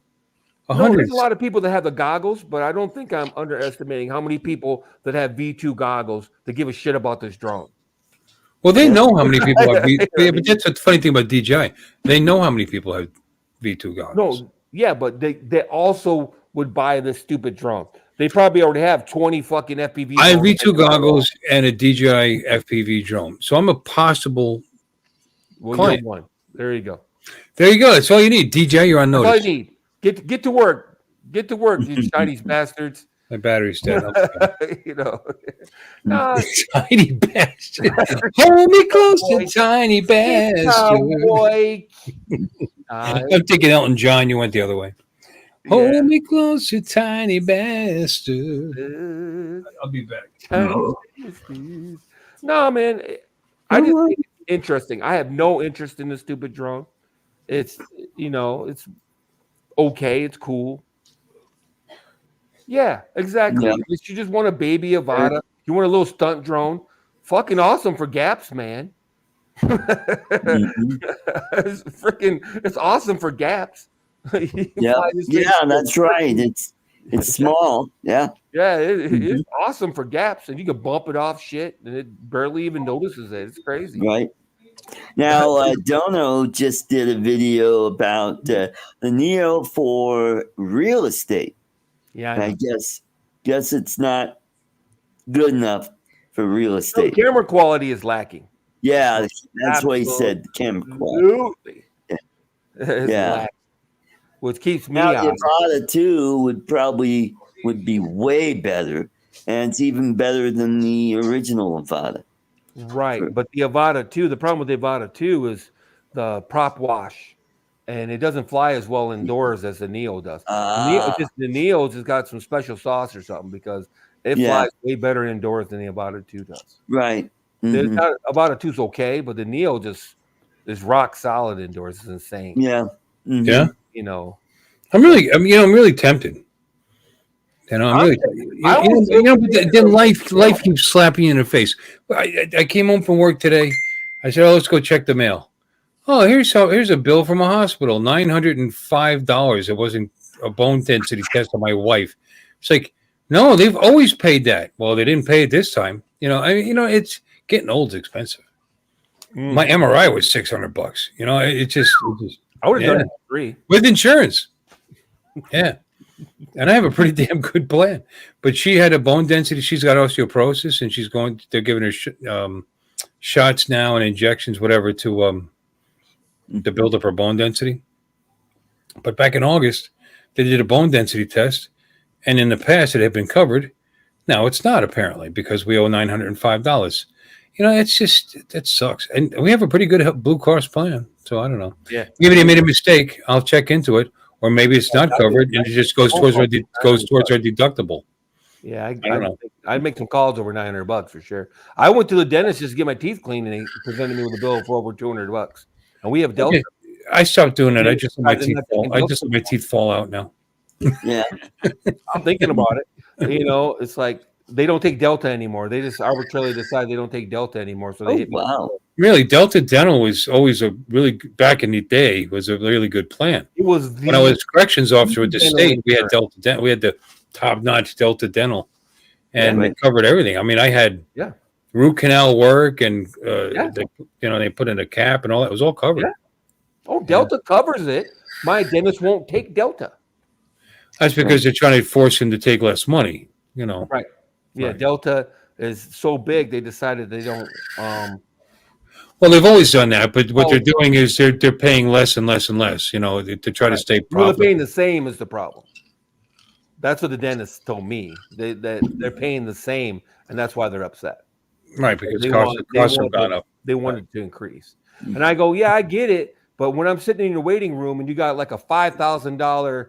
No, 100. there's a lot of people that have the goggles, but I don't think I'm underestimating how many people that have V2 goggles that give a shit about this drone. Well, they know how many people have Yeah, but that's the funny thing about DJI. They know how many people have V2 goggles. No, yeah, but they also would buy this stupid drone. They probably already have 20 fucking FPV. I have V2 goggles and a DJI FPV drone, so I'm a possible client. You're one. There you go. There you go. That's all you need. DJI, you're on That's all notice. you need. Get to work. Get to work, you Chinese bastards. My battery's dead. You know. Tiny bastard. Hold me close, you tiny bastard. Boy. I'm thinking Elton John. You went the other way. Hold me close, you tiny bastard. I'll be back. No, man. I just think it's interesting. I have no interest in the stupid drone. It's, it's okay. It's cool. Yeah, exactly. Yeah. If you just want a baby Avata, you want a little stunt drone, fucking awesome for gaps, man. It's awesome for gaps. Yeah, that's right. It's small. Yeah. Yeah, it's awesome for gaps, and you can bump it off shit, and it barely even notices it. It's crazy. Right. Now, Dono just did a video about the Neo for real estate. Yeah, I guess it's not good enough for real estate. The camera quality is lacking. Yeah, that's what he said. The camera quality. Yeah. Which keeps me now out. the Avata 2 would be way better, and it's even better than the original Avata. Right, but the Avata 2, the problem with the Avata 2 is the prop wash, and it doesn't fly as well indoors as the Neo does. The Neo just got some special sauce or something, because it flies way better indoors than the Avata 2 does. Right. Mm-hmm. Avata 2 is okay, but the Neo just is rock solid indoors. It's insane. Yeah. Mm-hmm. Yeah. I'm really tempted. I'm really, but then life keeps slapping you in the face. I came home from work today. I said, let's go check the mail. Oh, here's a bill from a hospital, $905. It wasn't a bone density test on my wife. It's like, no, they've always paid that. Well, they didn't pay it this time. It's getting old, expensive. My MRI was $600. I would have done it for free with insurance. Yeah. And I have a pretty damn good plan. But she had a bone density. She's got osteoporosis, and they're giving her shots now and injections, whatever, to build up her bone density. But back in August, they did a bone density test. And in the past, it had been covered. Now it's not, apparently, because we owe $905. That sucks. And we have a pretty good Blue Cross plan. So I don't know. Yeah. Maybe they made a mistake. I'll check into it. Or maybe it's not covered and it just goes towards our deductible. Yeah, I don't know. I'd make some calls over $900 for sure. I went to the dentist just to get my teeth cleaned, and he presented me with a bill for over $200. And we have Delta. Okay. I stopped doing it. I just let my teeth fall out now. Yeah. I'm thinking about it. It's like they don't take Delta anymore. They just arbitrarily decide they don't take Delta anymore. So they hit me. Wow. Really, Delta Dental was always back in the day, was a really good plan. It was when I was corrections officer with the state, we had Delta Dental. We had the top-notch Delta Dental, and it covered everything. I mean, I had root canal work, and they put in a cap and all that. It was all covered. Yeah. Oh, Delta covers it. My dentist won't take Delta. That's because they're trying to force him to take less money. Right. Yeah, right. Delta is so big, they decided they don't. Well, they've always done that, but what they're doing is they're paying less and less and less, to try to stay profitable. Well, they're paying the same is the problem. That's what the dentist told me. They're paying the same, and that's why they're upset. Right, because costs have gone up. They wanted to increase. And I go, yeah, I get it, but when I'm sitting in your waiting room and you got like a $5,000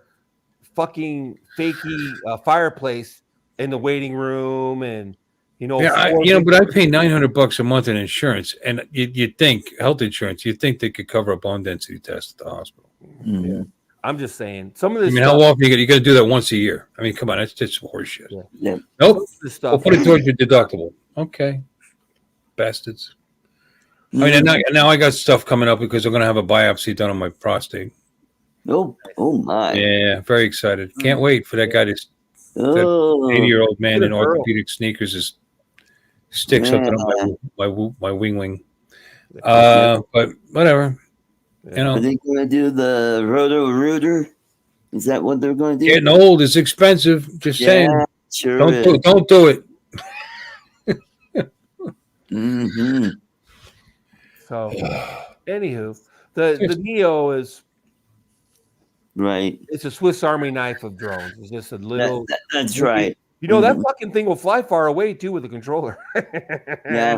fucking fakey fireplace in the waiting room, and You know, Yeah, but I pay $900 a month in insurance, and you'd think health insurance. You'd think they could cover a bone density test at the hospital. Mhm. I'm just saying some of I this. mean, stuff, how often you got to do that once a year? I mean, come on, that's just horseshit. Yeah. Yeah. Nope. some of this We'll stuff. put it towards your deductible. Okay, bastards. I mean, and now I got stuff coming up because I'm going to have a biopsy done on my prostate. Oh my. Yeah, very excited. Can't wait for that guy to. That Oh. 80-year-old man Good in girl. orthopedic sneakers is stick something Yeah. on my wing. But whatever. You Are know, they going to do the roto-rooter? Is that what they're going to do? getting old is expensive. Just saying. Sure Don't do it. Mm-hmm. So, anywho, the Neo is Right. it's a Swiss Army knife of drones. It's just a little. That's right. You know that Mhm. fucking thing will fly far away too with a controller. Yeah.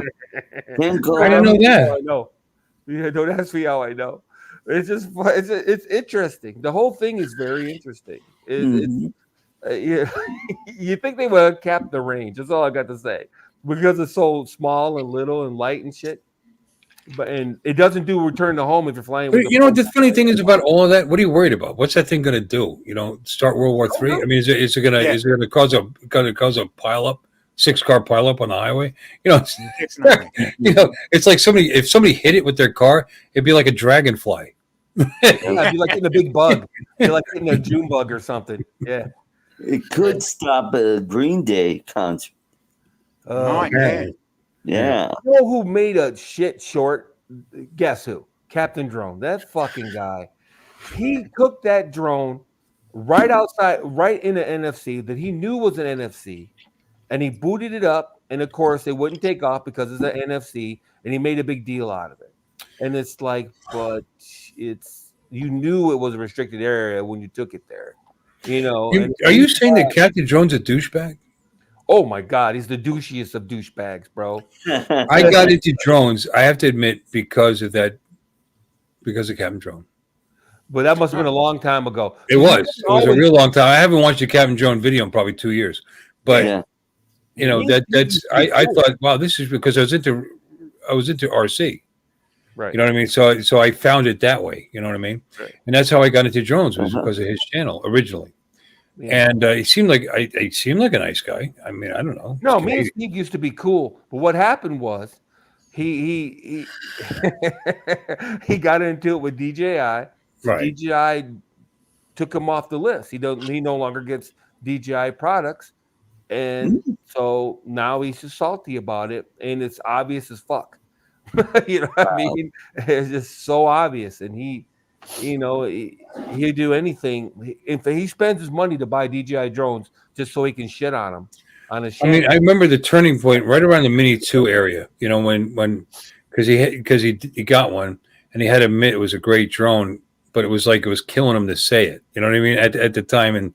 Can go I didn't know that. I know. Yeah, don't ask me how I know. It's just it's interesting. The whole thing is very interesting. Mhm. You think they would have capped the range? That's all I got to say. Because it's so small and little and light and shit. But and it doesn't do return to home if you're flying. But With you know what the funny thing is about all of that? What are you worried about? What's that thing going to do? You know, start World War III? I mean, is it going to cause a pile up, 6-car pile up on the highway? You know, It's not. it's like if somebody hit it with their car, it'd be like a dragonfly. Yeah, it'd be like getting a big bug. It'd be like getting a June bug or something. Yeah. It could stop a Green Day concert. Might, yeah. Yeah. You know who made a shit short? Guess who? Captain Drone. That fucking guy. He cooked that drone right outside, right in the NFC that he knew was an NFC, and he booted it up. And of course, it wouldn't take off because it's an NFC, and he made a big deal out of it. And it's like, but you knew it was a restricted area when you took it there. You know. Are you saying that Captain Drone's a douchebag? Oh my God, he's the douchiest of douchebags, bro. I got into drones, I have to admit, because of Captain Drone. But that must have been a long time ago. It was a real long time. I haven't watched a Captain Drone video in probably 2 years. But you know, that's I thought, wow, this is because I was into RC. Right. You know what I mean? So I found it that way. You know what I mean? Right. And that's how I got into drones, was because of his channel originally. Yeah. And he seemed like a nice guy. I mean, I don't know. No, me and Steve used to be cool, but what happened was he he got into it with DJI. So right. DJI took him off the list. He no longer gets DJI products, and so now he's just salty about it, and it's obvious as fuck. You know what I mean? It's just so obvious, and he'd do anything. If he spends his money to buy DJI drones just so he can shit on them on his channel. I mean, I remember the turning point right around the Mini 2 area. You know, when because he got one and he had to admit it was a great drone, but it was like it was killing him to say it. You know what I mean? At the time, and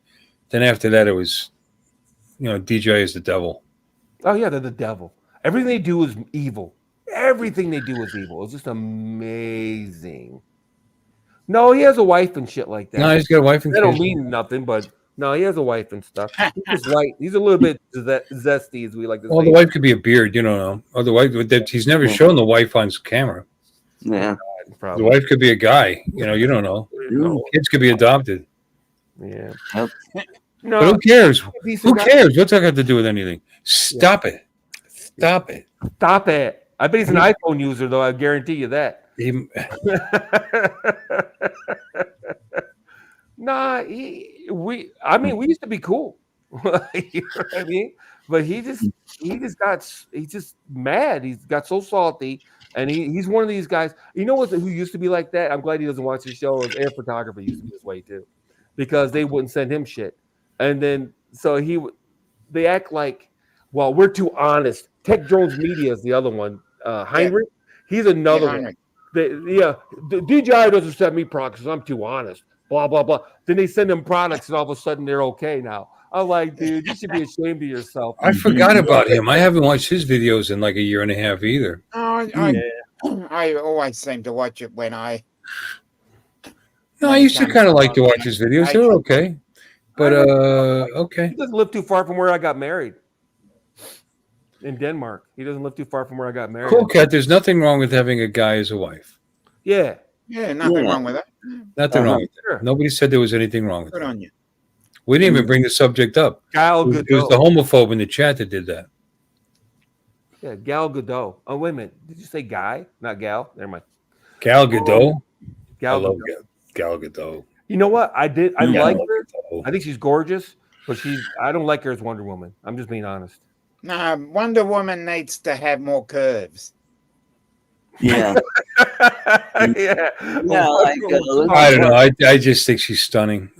then after that, it was, DJI is the devil. Oh yeah, they're the devil. Everything they do is evil. Everything they do is evil. It's just amazing. No, he has a wife and shit like that. No, he's got a wife and kids. That don't kids. mean nothing, but no, he has a wife and stuff. He's just light. He's a little bit zesty, as we like to say. Well, the wife could be a beard, you don't know. Or the wife, he's never shown the wife on camera. Yeah. Probably. The wife could be a guy. You don't know. Kids could be adopted. Yeah. Yep. No. But who cares? Who cares? What's that got to do with anything? Stop it. Stop it. Stop it. I bet he's an iPhone user, though. I guarantee you that. Nah, we used to be cool. You know what I mean? But he's just mad. He's got so salty, and he's one of these guys. You know who used to be like that? I'm glad he doesn't watch the show. Air photographer used to be this way too, because they wouldn't send him shit, and then so they act like, well, we're too honest. Tech Drones Media is the other one. Heinrich, he's another one. The DJI doesn't send me products because I'm too honest. Blah blah blah. Then they send them products, and all of a sudden they're okay now. I'm like, dude, you should be ashamed of yourself. I forgot about him. I haven't watched his videos in like a year and a half either. I always seem to watch it when I. No, I used to kind of like to watch his videos. They were okay, but okay. He doesn't live too far from where I got married. in Denmark. He doesn't live too far from where I got married. Cool cat. There's nothing wrong with having a guy as a wife. Yeah. Yeah, nothing Yeah. wrong with that. Nothing wrong with Sure. that. Nobody said there was anything wrong with Good that. on you. We didn't even bring the subject up. Gal It was the Gadot. homophobe in the chat that did that. Yeah, Gal Gadot. Oh, wait a minute. Did you say guy? Not gal? Never mind. Gal Gadot. I Gal love Gadot. Gal Gadot. You know what? I Gal like her. Gadot. I think she's gorgeous, but I don't like her as Wonder Woman. I'm just being honest. No, Wonder Woman needs to have more curves. Yeah. Yeah. Yeah, like, I don't know. I just think she's stunning.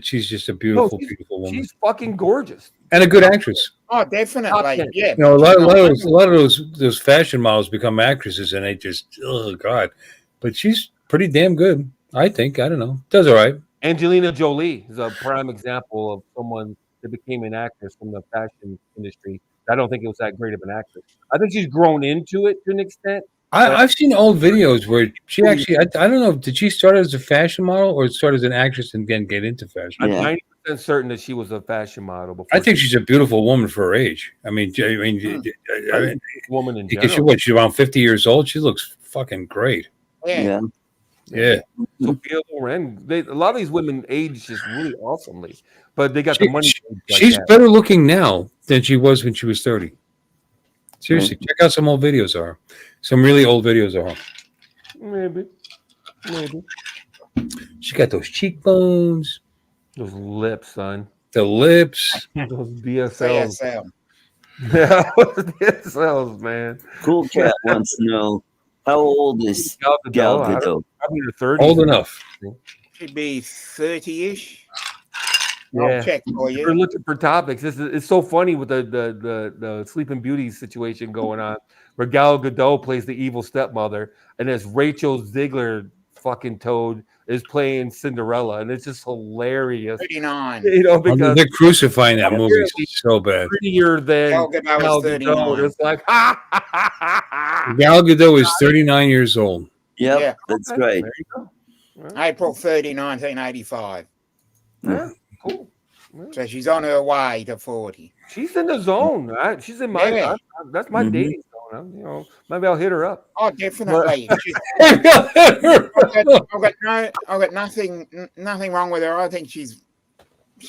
She's just a beautiful, beautiful woman She's fucking gorgeous. and a good actress. Oh, definitely. Yeah. You know, a lot of those fashion models become actresses, and they just, oh god. But she's pretty damn good, I think. I don't know. Does all right. Angelina Jolie is a prime example of someone that became an actress from the fashion industry. I don't think it was that great of an actress. I think she's grown into it to an extent. I've seen old videos where she actually, I don't know, did she start as a fashion model or start as an actress and then get into fashion? I'm Yeah. 90% certain that she was a fashion model before. I think she's a beautiful woman for her age. I mean, woman in because general. she's around 50 years old. She looks fucking great. Yeah. Yeah. Sophia Loren. A lot of these women age just really awesomely, but they got She- the money. like She's that. better looking now than she was when she was 30. Seriously, check out some old videos of her. Some really old videos of her. Maybe. She got those cheekbones, Those lips, son. the lips. Those DSLs. CSL. Yeah, those DSLs, man. Cool cat wants to know how old is Gal I don't- Gadot? Probably in her 30s. Old enough. She'd be 30-ish. Yeah. I'll check for We're you. looking for topics. It's so funny with the Sleeping Beauty situation going on, where Gal Gadot plays the evil stepmother, and as Rachel Ziegler fucking toad is playing Cinderella, and it's just hilarious. 39. You know, because They're crucifying that movie so bad. prettier than Gal Gadot Gal is 39. Gadot. It's like ha. Gal Gadot is 39 years old. Yep, Yeah. that's Okay, right. There you go. April 30, 1985. Yeah, cool. So she's on her way to 40. She's in the zone, right? She's in my. Yeah. That's my Mhm. dating zone. You know, maybe I'll hit her up. Oh, definitely. I've got nothing wrong with her. I think she's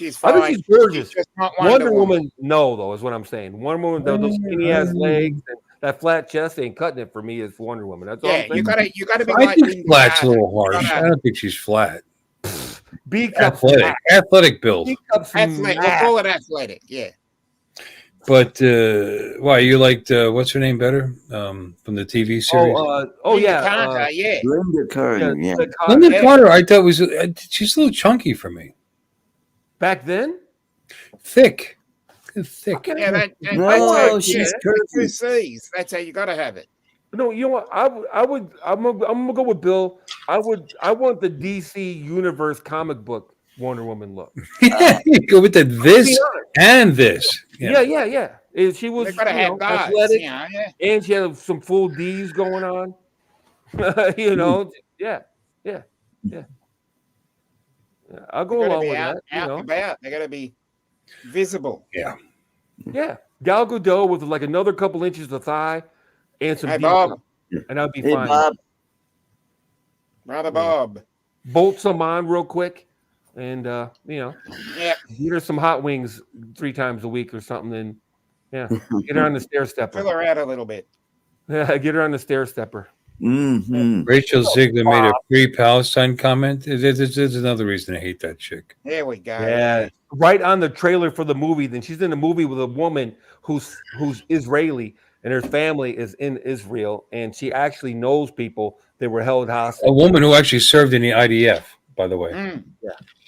I fine. think she's gorgeous. She's just not Wonder Woman, no, though, is what I'm saying. Wonder Woman, those skinny ass legs and that flat chest ain't cutting it for me as Wonder Woman. That's all Yeah, I'm saying. you gotta be I like think Linda flat's a Carter. little harsh. You I gotta- don't think she's flat. B cup Athletic build. B cup Athletic, we'll call it athletic, yeah. But why you liked what's her name better from the TV series? Oh Linda yeah. Carter, yeah. Linda Carter, yeah. Linda yeah. Carter, I thought was she's a little chunky for me. Back then, Thick. Yeah, okay. No, she's curvy. curvy. C's. That's how you gotta have it. No, you know what? I'm gonna go with Bill. I want the DC Universe comic book Wonder Woman look. You go with this and this. Yeah. And she was They gotta have guys, athletic, yeah. and she had some full D's going on. You know, yeah. I'll go They gotta along be with out that. and You know, about. They gotta be visible. Yeah. yeah. Gal Gadot with like another couple inches of thigh and some Hey, D Bob. cup, and I'd be Hey, fine. Bob. Brother Bob. Bolt some on real quick, and you know, Yeah. get her some hot wings 3 times a week or something, and yeah, get her on the stair Fill stepper. her out a little bit. Yeah, get her on the stair stepper. Mm-hmm. Rachel Ziegler made a pre-Palestine comment. There's another reason I hate that chick. There we go. Yeah, right on the trailer for the movie. Then she's in a movie with a woman who's Israeli and her family is in Israel, and she actually knows people that were held hostage. A woman who actually served in the IDF, by the way. Mm,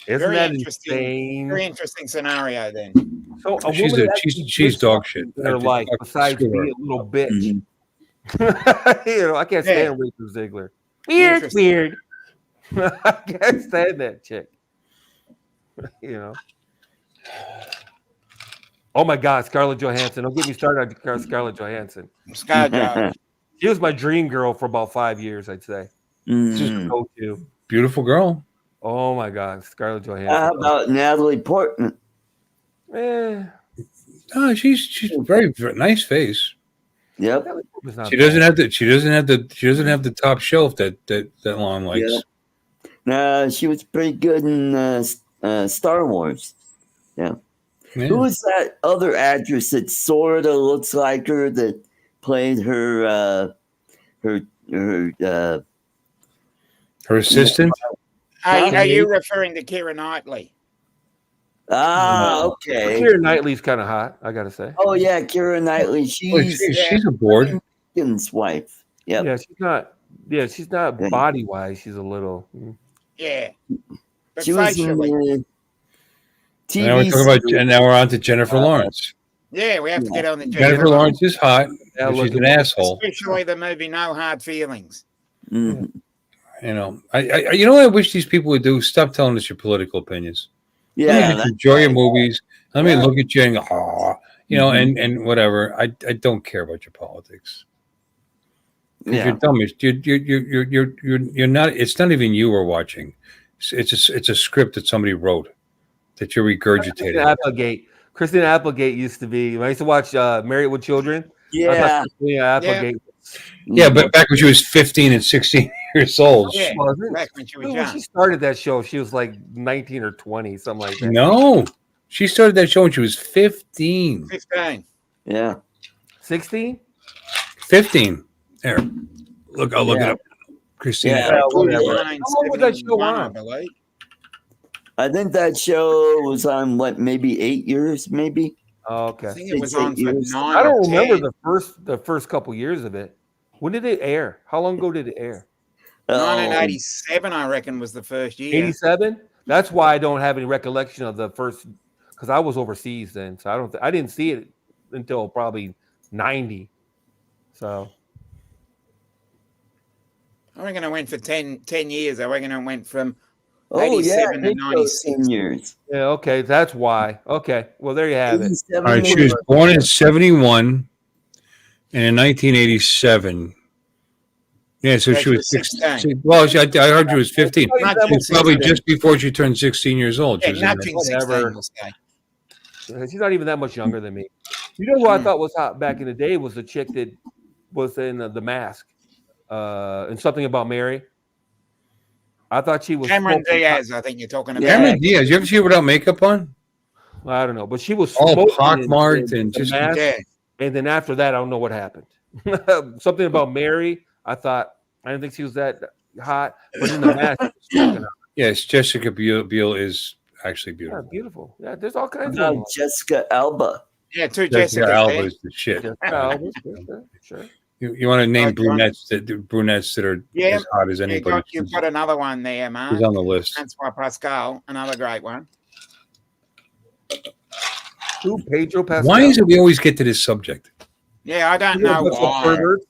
Isn't very that interesting. insane? very interesting scenario then. So a She's woman a- that she's- actually she's did dog something shit. in her I life did- besides screw her. being a little bitch. Mhm. You know, I can't stand Yeah. Rachel Ziegler. Weird. I can't stand that chick. You know. Oh my God, Scarlett Johansson! Don't get me started on Scarlett Johansson. Scarjo. She was my dream girl for about 5 years, I'd say. Just Mhm. go-to. Beautiful girl. Oh my God, Scarlett How Johansson. about Natalie Portman? Eh, Oh, she's very nice face. Yep. It's not She doesn't bad. have the. She doesn't have the. She doesn't have the top shelf that Lon likes. Yep. She was pretty good in Star Wars. Yeah. Yeah. Who was that other actress that sort of looks like her that played her Her assistant. Are you referring to Keira Knightley? okay. Keira Knightley's kind of hot, I gotta say. Oh yeah, Keira Knightley. Well, She's she's aboard. Lincoln's wife. Yep. Yeah, she's not. Yeah, she's not Yeah. body wise. She's a little. Yeah. But She was in facially, the TV. Now we're talking about. series. And now we're on to Jennifer Lawrence. yeah, we have to get on the Jennifer Lawrence is hot. Yeah, But she's look an at- asshole. especially the movie No Hard Feelings. Mhm. You know. You know what I wish these people would do? Stop telling us your political opinions. Yeah, Let me just that's enjoy your right. movies. Let me Yeah. look at you and go, "Aw," you know, Mhm. and whatever. I don't care about your politics. 'Cause Yeah. You're dumb. You're not. It's not even you we're watching. It's a script that somebody wrote that you're Kristen regurgitating. Applegate. Kristen Applegate used to be. When I used to watch Married with Children. I Yeah. thought Christina Applegate. Yeah, but back when she was 15 and 16 years old. Yeah, wasn't. back when she was When young. she started that show, she was like 19 or 20, something like that. No, she started that show when she was 15. 15. Yeah. 16? 15. There. Look, I'll look it Yeah. up. Christina. Yeah. Well, whatever. 49, How long was that show 71, I on? believe. I think that show was on maybe 8 years, maybe. Oh, I okay. think it was 6, on 8 for years. 9 I or don't remember 10. the first couple years of it. When did it air? How long ago did it air? 1987, I reckon, was the first year. 87. That's why I don't have any recollection of the first, because I was overseas then, so I didn't see it until probably 90. So I reckon I went for 10 years. I reckon I went from Oh yeah, 87 to it goes 96. 10 years. yeah, okay, that's why. Okay, well there you have it. 87 All right, she was born in 71 and in 1987. Yeah, so Yeah, she was 16. 16. Well, I heard she was 15. Not She was probably 16. just before she turned 16 years old. She Yeah, was in nudging that. 16, Whatever. we'll say. She's not even that much younger than me. You know who I thought was hot back in the day was the chick that was in The Mask, and Something About Mary. I thought she was Cameron smoking hot. Diaz, I think you're talking about. Yeah. Cameron Diaz, you ever see her without makeup on? I don't know, but she was All smoking pockmarked in and The just- Mask, Yeah. and then after that, I don't know what happened. Something About Mary. I thought I didn't think she was that hot, but in The Mask, she was smoking hot. Yes, Jessica Biel is actually Yeah, beautiful. beautiful. Yeah, there's all kinds of them. Jessica Alba. Yeah, two Jessica Jessicas Alba there. is the shit. Sure. You want to name Right, brunettes that are Yeah. as hot as You've anybody? you've got another one there, Mark. She's on the list. Francois Pascal, another great one. Who? Pedro Pascal. Why is it we always get to this subject? Yeah, I don't You know, know bunch of why. perverts,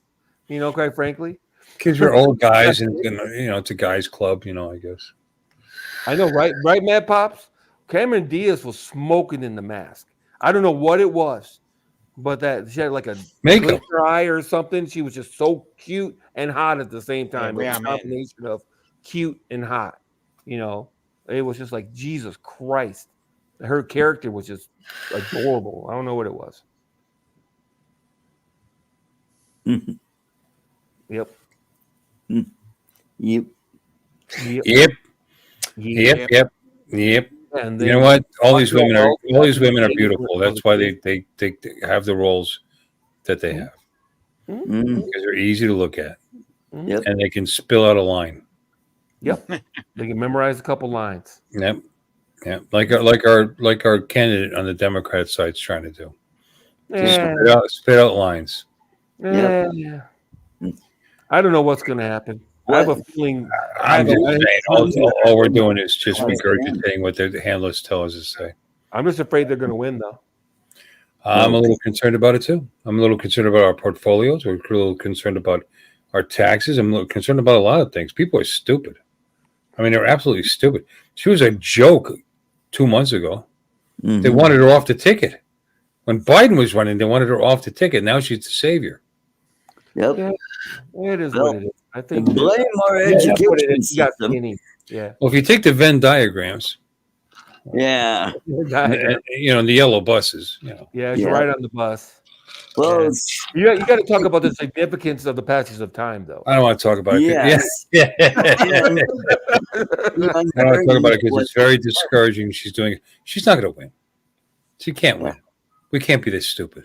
you know, quite frankly. Because we're old guys and it's a guys club, I guess. I know, right? Right, Mad Pops? Cameron Diaz was smoking in The Mask. I don't know what it was, but that she had like a Makeup. glitter eye or something. She was just so cute and hot at the same time. Yeah, It was a man. combination of cute and hot. It was just like Jesus Christ. Her character was just adorable. I don't know what it was. Mhm. Yep. Yep. Yep. And You know then what? All these women are beautiful. That's why they have the roles that they have. Mhm. Because they're easy to look at. Yep. And they can spill out a line. Yep. They can memorize a couple lines. Yep. Yeah. Like our candidate on the Democrat side's trying to do. Just Yeah. spit out lines. Yeah. I don't know what's going to happen. I have a feeling. I'm just saying, all we're doing is just I understand. regurgitating what the handlers tell us to say. I'm just afraid they're going to win, though. I'm a little concerned about it too. I'm a little concerned about our portfolios. We're a little concerned about our taxes. I'm a little concerned about a lot of things. People are stupid. I mean, they're absolutely stupid. She was a joke 2 months ago. Mhm. They wanted her off the ticket. When Biden was running, they wanted her off the ticket. Now she's the savior. Yep. Yeah. It is Well, what it is. I think Blame our that's what it education is. He got system. skinny. Yeah. Well, if you take the Venn diagrams, Yeah. and, the yellow buses, Yeah, it's Yeah. right on the bus. Well, Yeah. You got to talk about the significance of the passage of time, though. I don't want to talk about it. yes. Yeah. And, I don't want to talk about it because it's very discouraging. She's not going to win. She can't win. We can't be this stupid.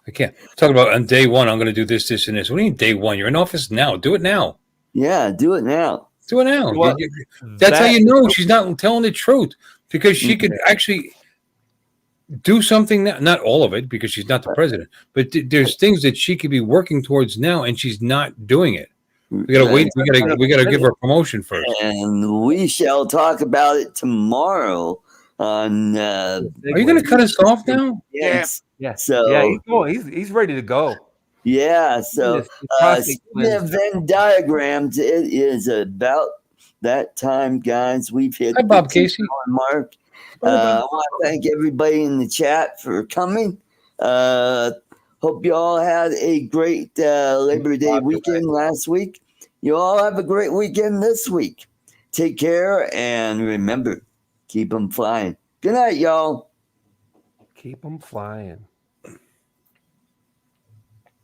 I can't. Talk about on day one, I'm going to do this, this, and this. What do you mean day one? You're in office now. Do it now. Yeah, do it now. Do it now. Well, That's how you know she's not telling the truth, because she could actually do something now. Not all of it, because she's not the president, but there's things that she could be working towards now, and she's not doing it. We gotta wait. We gotta give her a promotion first. And we shall talk about it tomorrow on. Are you going to cut us off now? Yes. Yeah. So Yeah, he's going. He's ready to go. yeah. So speaking of Venn diagrams, it is about that time, guys. We've hit Hi, Bob the Casey. 2 hour mark. I want to thank everybody in the chat for coming. Hope you all had a great Labor Day weekend last week. You all have a great weekend this week. Take care, and remember, keep them flying. Good night, y'all. Keep them flying.